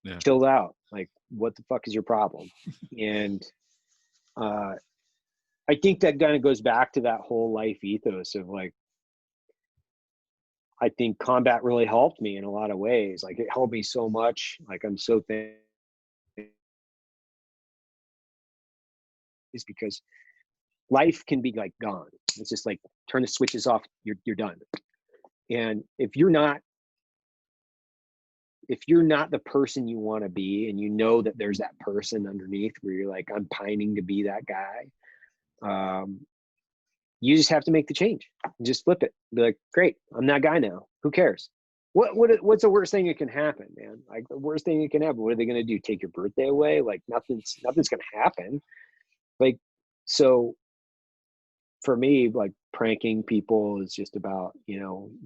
Yeah. chill out. Like, what the fuck is your problem? And I think that kind of goes back to that whole life ethos of like, I think combat really helped me in a lot of ways. Like, it helped me so much. Like, I'm so thankful, is because life can be like gone. It's just like, turn the switches off, you're done. And if you're not the person you want to be, and you know that there's that person underneath where you're like, I'm pining to be that guy, you just have to make the change. Just flip it. Be like, great, I'm that guy now. Who cares? What's the worst thing that can happen, man? Like, the worst thing that can happen, what are they going to do? Take your birthday away? Like, nothing's going to happen. Like, so for me, like, pranking people is just about,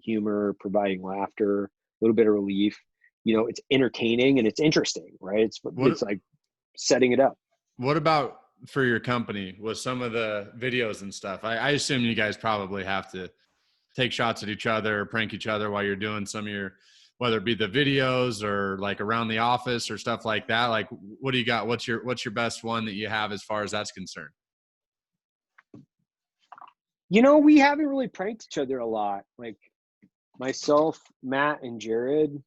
humor, providing laughter, a little bit of relief. It's entertaining and it's interesting, right? It's like setting it up. What about for your company with some of the videos and stuff? I assume you guys probably have to take shots at each other or prank each other while you're doing some of your, whether it be the videos or like around the office or stuff like that. Like, what do you got? What's your best one that you have as far as that's concerned? We haven't really pranked each other a lot. Like, myself, Matt, and Jared,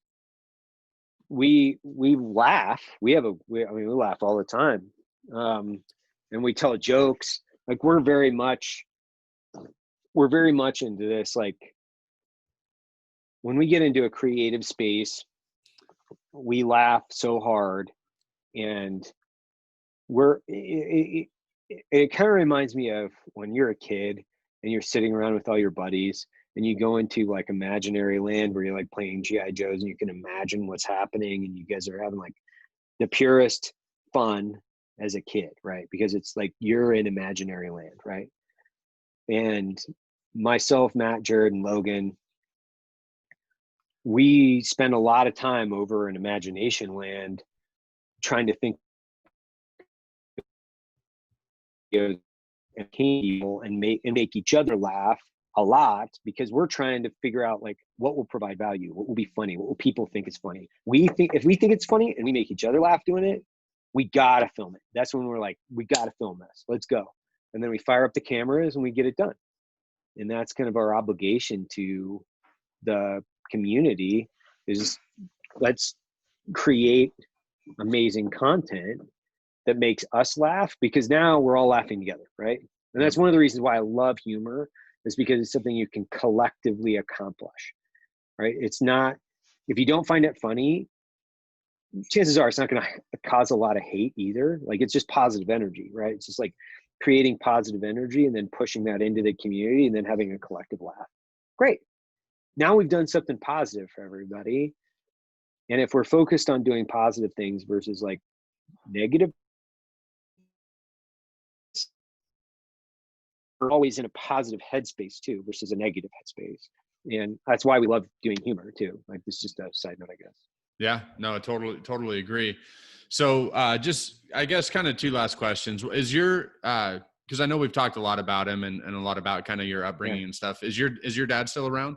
we laugh. We laugh all the time. And we tell jokes. Like, we're very much into this. Like, when we get into a creative space, we laugh so hard, and it kind of reminds me of when you're a kid and you're sitting around with all your buddies and you go into like imaginary land where you're like playing GI Joes and you can imagine what's happening, and you guys are having like the purest fun as a kid, right? Because it's like you're in imaginary land, right? And myself, Matt, Jared, and Logan, we spend a lot of time over in imagination land trying to think and people and make each other laugh a lot, because we're trying to figure out like what will provide value, what will be funny, what will people think is funny. If we think it's funny and we make each other laugh doing it, we gotta film it. That's when we're like, we gotta film this. Let's go. And then we fire up the cameras and we get it done. And that's kind of our obligation to the community, is let's create amazing content that makes us laugh, because now we're all laughing together, right? And that's one of the reasons why I love humor, is because it's something you can collectively accomplish, right? It's not, if you don't find it funny, chances are it's not going to cause a lot of hate either. Like, it's just positive energy, right? It's just like creating positive energy and then pushing that into the community and then having a collective laugh. Great. Now we've done something positive for everybody. And if we're focused on doing positive things versus like negative, we're always in a positive headspace too, versus a negative headspace. And that's why we love doing humor too. Like, this is just a side note, I guess. Yeah, no, I totally agree. So just, I guess, kind of two last questions. Is your, because I know we've talked a lot about him and a lot about kind of your upbringing and stuff. Is your dad still around?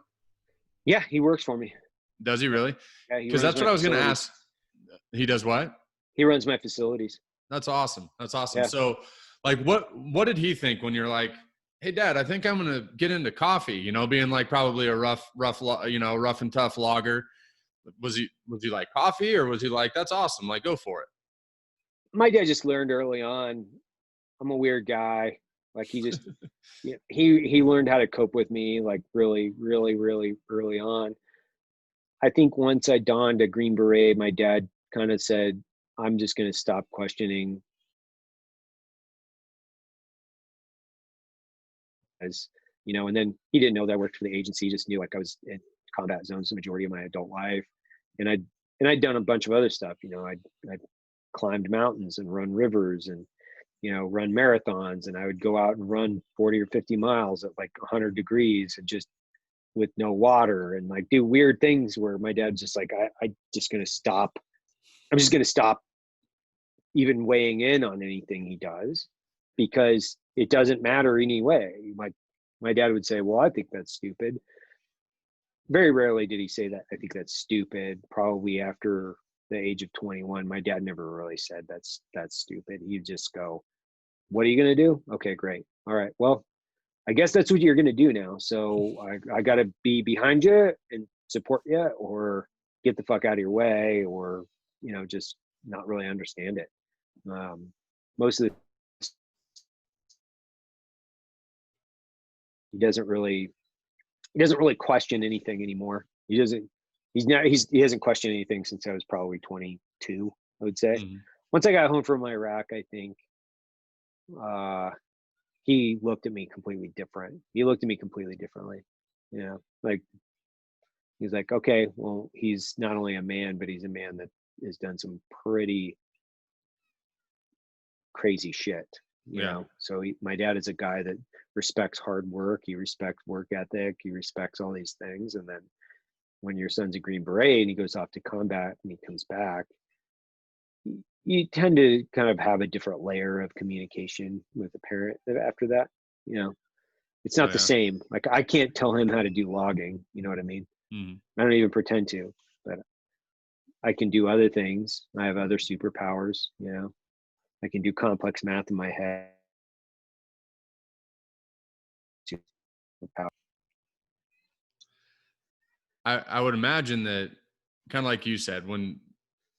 Yeah, he works for me. Does he really? Yeah, because that's what I was going to ask. He does what? He runs my facilities. That's awesome. Yeah. So like, what did he think when you're like, hey Dad, I think I'm going to get into coffee, being like probably a rough and tough logger. Was he like coffee, or was he like, that's awesome, like, go for it? My dad just learned early on, I'm a weird guy. Like, he just, he learned how to cope with me, like, really, really, really early on. I think once I donned a Green Beret, my dad kind of said, I'm just going to stop questioning, as and then he didn't know that I worked for the agency. He just knew like I was in combat zones the majority of my adult life. And I'd done a bunch of other stuff. I'd climbed mountains and run rivers and, run marathons. And I would go out and run 40 or 50 miles at like 100 degrees and just with no water, and like do weird things where my dad's just like, I'm just going to stop even weighing in on anything he does, because it doesn't matter anyway. Like, My dad would say, well, I think that's stupid. Very rarely did he say that. I think that's stupid. Probably after the age of 21, my dad never really said that's stupid. He'd just go, what are you going to do? Okay, great. All right. Well, I guess that's what you're going to do now. So I got to be behind you and support you, or get the fuck out of your way, or, just not really understand it. Most of the, he doesn't really question anything anymore. He hasn't questioned anything since I was probably 22, I would say. Mm-hmm. Once I got home from Iraq, I think, he looked at me completely different. He looked at me completely differently. Like, he's like, okay, well, he's not only a man, but he's a man that has done some pretty crazy shit. So my dad is a guy that respects hard work. He respects work ethic. He respects all these things. And then when your son's a Green Beret and he goes off to combat and he comes back, you tend to kind of have a different layer of communication with the parent after that. It's not the same. Like, I can't tell him how to do logging. You know what I mean? Mm-hmm. I don't even pretend to, but I can do other things. I have other superpowers. I can do complex math in my head. I would imagine that, kind of like you said,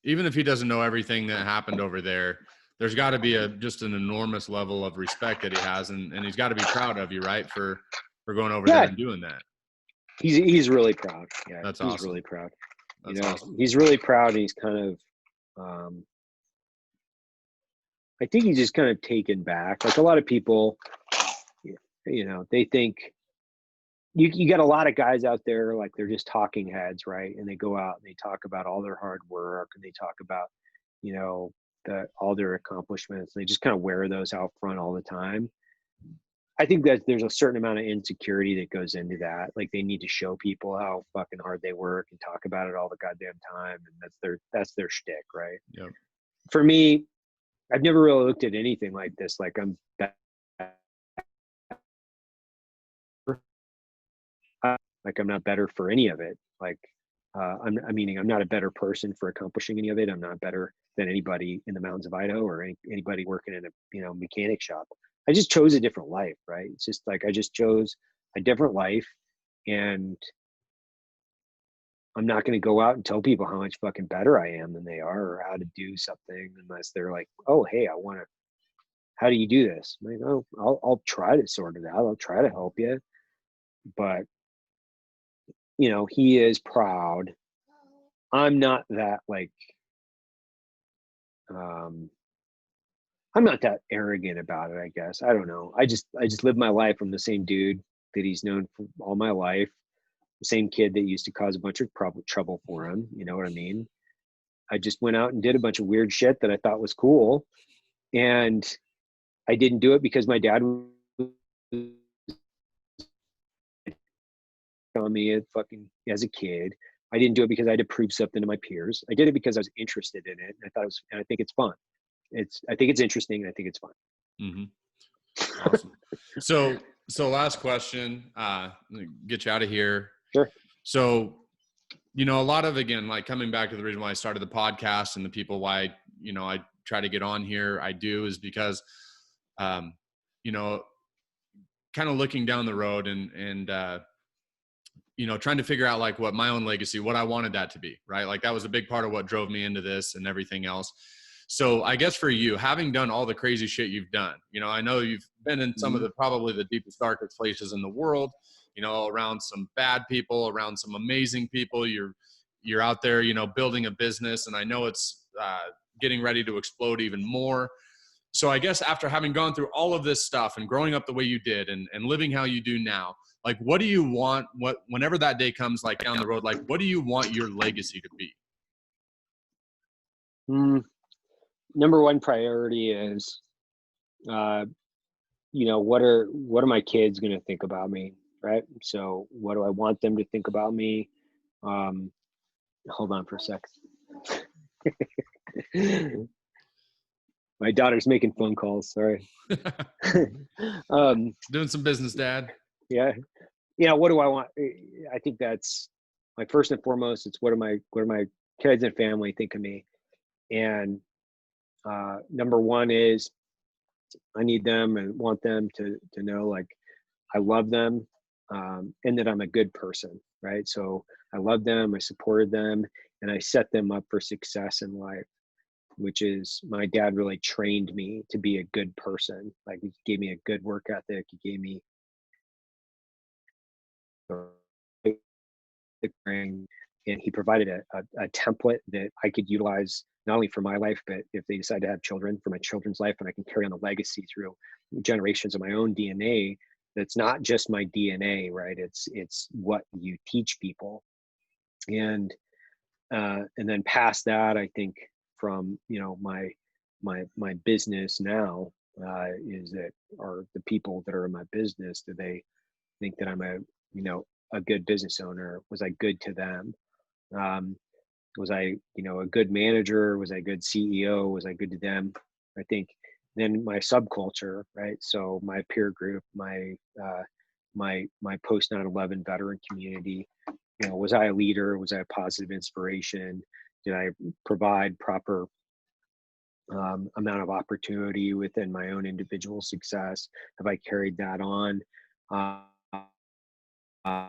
even if he doesn't know everything that happened over there, there's got to be just an enormous level of respect that he has, and he's got to be proud of you, right, for going over there and doing that. He's really proud. Yeah, that's he's awesome. really proud. That's awesome. He's really proud, and he's kind of, I think he's just kind of taken back. Like, a lot of people, they think you get a lot of guys out there, like, they're just talking heads, right? And they go out and they talk about all their hard work, and they talk about, all their accomplishments. They just kind of wear those out front all the time. I think that there's a certain amount of insecurity that goes into that. Like, they need to show people how fucking hard they work and talk about it all the goddamn time. And that's their shtick, right? Yep. For me, I've never really looked at anything like this. Like, I'm not better for any of it. Like, I'm not a better person for accomplishing any of it. I'm not better than anybody in the mountains of Idaho or anybody working in a mechanic shop. I just chose a different life, right? It's just like, I just chose a different life, and I'm not going to go out and tell people how much fucking better I am than they are, or how to do something, unless they're like, oh, hey, how do you do this? I'm like, oh, I'll try to sort it out. I'll try to help you. But, he is proud. I'm not that, like, I'm not that arrogant about it, I guess. I don't know. I just live my life. I'm the same dude that he's known for all my life. The same kid that used to cause a bunch of trouble for him. You know what I mean? I just went out and did a bunch of weird shit that I thought was cool. And I didn't do it because my dad was on me as a kid. I didn't do it because I had to prove something to my peers. I did it because I was interested in it. And I think it's fun. I think it's interesting, and I think it's fun. Mm-hmm. Awesome. So last question, get you out of here. Sure. So, a lot of, again, like, coming back to the reason why I started the podcast and the people why, I try to get on here, I do, is because, kind of looking down the road and trying to figure out, like, what my own legacy, what I wanted that to be, right? Like, that was a big part of what drove me into this and everything else. So I guess for you, having done all the crazy shit you've done, I know you've been in some of probably the deepest, darkest places in the world, around some bad people, around some amazing people. You're out there, building a business, and I know it's getting ready to explode even more. So I guess after having gone through all of this stuff and growing up the way you did and living how you do now, like, what do you want, whenever that day comes, like, down the road, like, what do you want your legacy to be? Number one priority is, what are my kids going to think about me? Right. So what do I want them to think about me? Hold on for a sec. My daughter's making phone calls. Sorry. Doing some business, Dad. Yeah. What do I want? I think that's like first and foremost, it's what do my kids and family think of me? And number one is I need them and want them to know like I love them, and that I'm a good person, right? So I love them, I supported them, and I set them up for success in life, which is my dad really trained me to be a good person. Like he gave me a good work ethic. He gave me and he provided a template that I could utilize not only for my life, but if they decide to have children, for my children's life, and I can carry on the legacy through generations of my own DNA. That's not just my DNA, right? It's what you teach people, and then past that, I think from my business now is that are the people that are in my business, do they think that I'm a good business owner? Was I good to them? Um, was I a good manager? Was I a good CEO? Was I good to them? I think then my subculture, right? So my peer group, my post 9/11 veteran community, was I a leader? Was I a positive inspiration? Did I provide proper amount of opportunity within my own individual success? Have I carried that on? Uh, uh,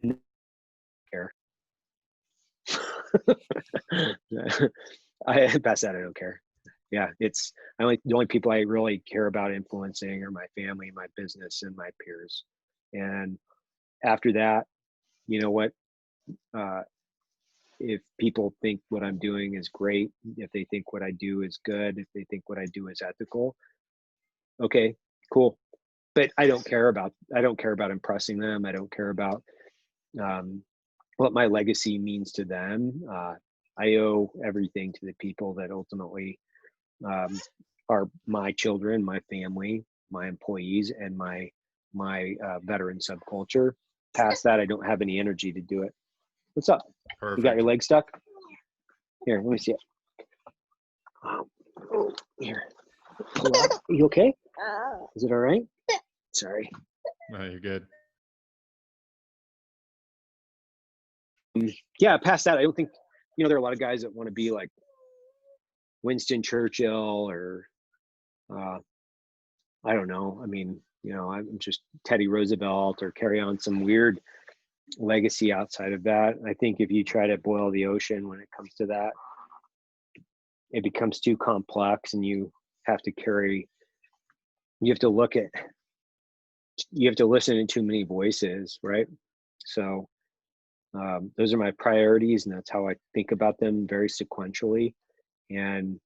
no care. I past that, I don't care. Yeah, it's the only people I really care about influencing are my family, my business, and my peers. And after that, you know what? Uh, if people think what I'm doing is great, if they think what I do is good, if they think what I do is ethical, okay, cool. But I don't care about impressing them. I don't care about um, what my legacy means to them. I owe everything to the people that ultimately um, are my children, my family, my employees, and my veteran subculture. Past that, I don't have any energy to do it. What's up? You got Perfect. your leg stuck? Here, let me see it. Here. Are you okay? Is it all right? Sorry. No, you're good. Yeah, past that, I don't think, there are a lot of guys that want to be like Winston Churchill or, uh, I don't know. I mean, I'm just Teddy Roosevelt or carry on some weird legacy outside of that. I think if you try to boil the ocean when it comes to that, it becomes too complex and have to carry, you have to look at, you have to listen to too many voices, right? So those are my priorities, and that's how I think about them very sequentially. And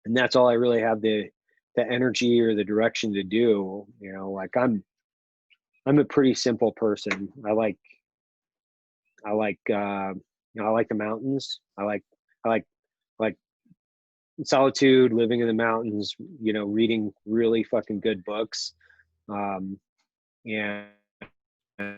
that's all I really have the energy or the direction to do. Like I'm a pretty simple person. I like the mountains. I like solitude, living in the mountains, reading really fucking good books. Um, and I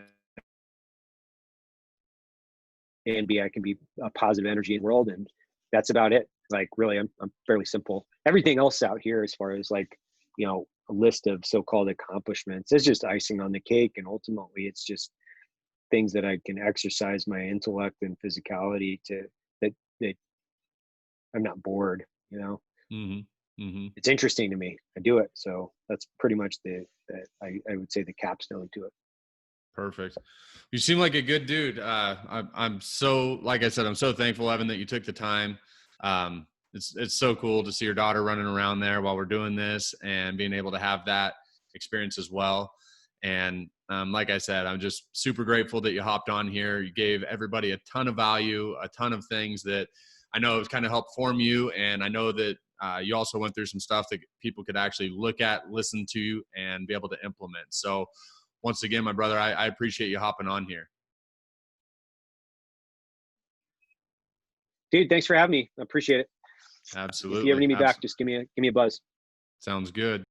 can be a positive energy in the world, and that's about it. Like really, I'm fairly simple. Everything else out here, as far as like, a list of so-called accomplishments, is just icing on the cake, and ultimately, it's just things that I can exercise my intellect and physicality to that I'm not bored. Mm-hmm. Mm-hmm. It's interesting to me. I do it, so that's pretty much I would say the capstone to it. Perfect. You seem like a good dude. I'm so, like I said, I'm so thankful, Evan, that you took the time. It's so cool to see your daughter running around there while we're doing this and being able to have that experience as well. And like I said, I'm just super grateful that you hopped on here. You gave everybody a ton of value, a ton of things that I know have kind of helped form you. And I know that you also went through some stuff that people could actually look at, listen to, and be able to implement. So once again, my brother, I appreciate you hopping on here. Dude, thanks for having me. I appreciate it. If you ever Absolutely. need me back, just give me a buzz. Sounds good.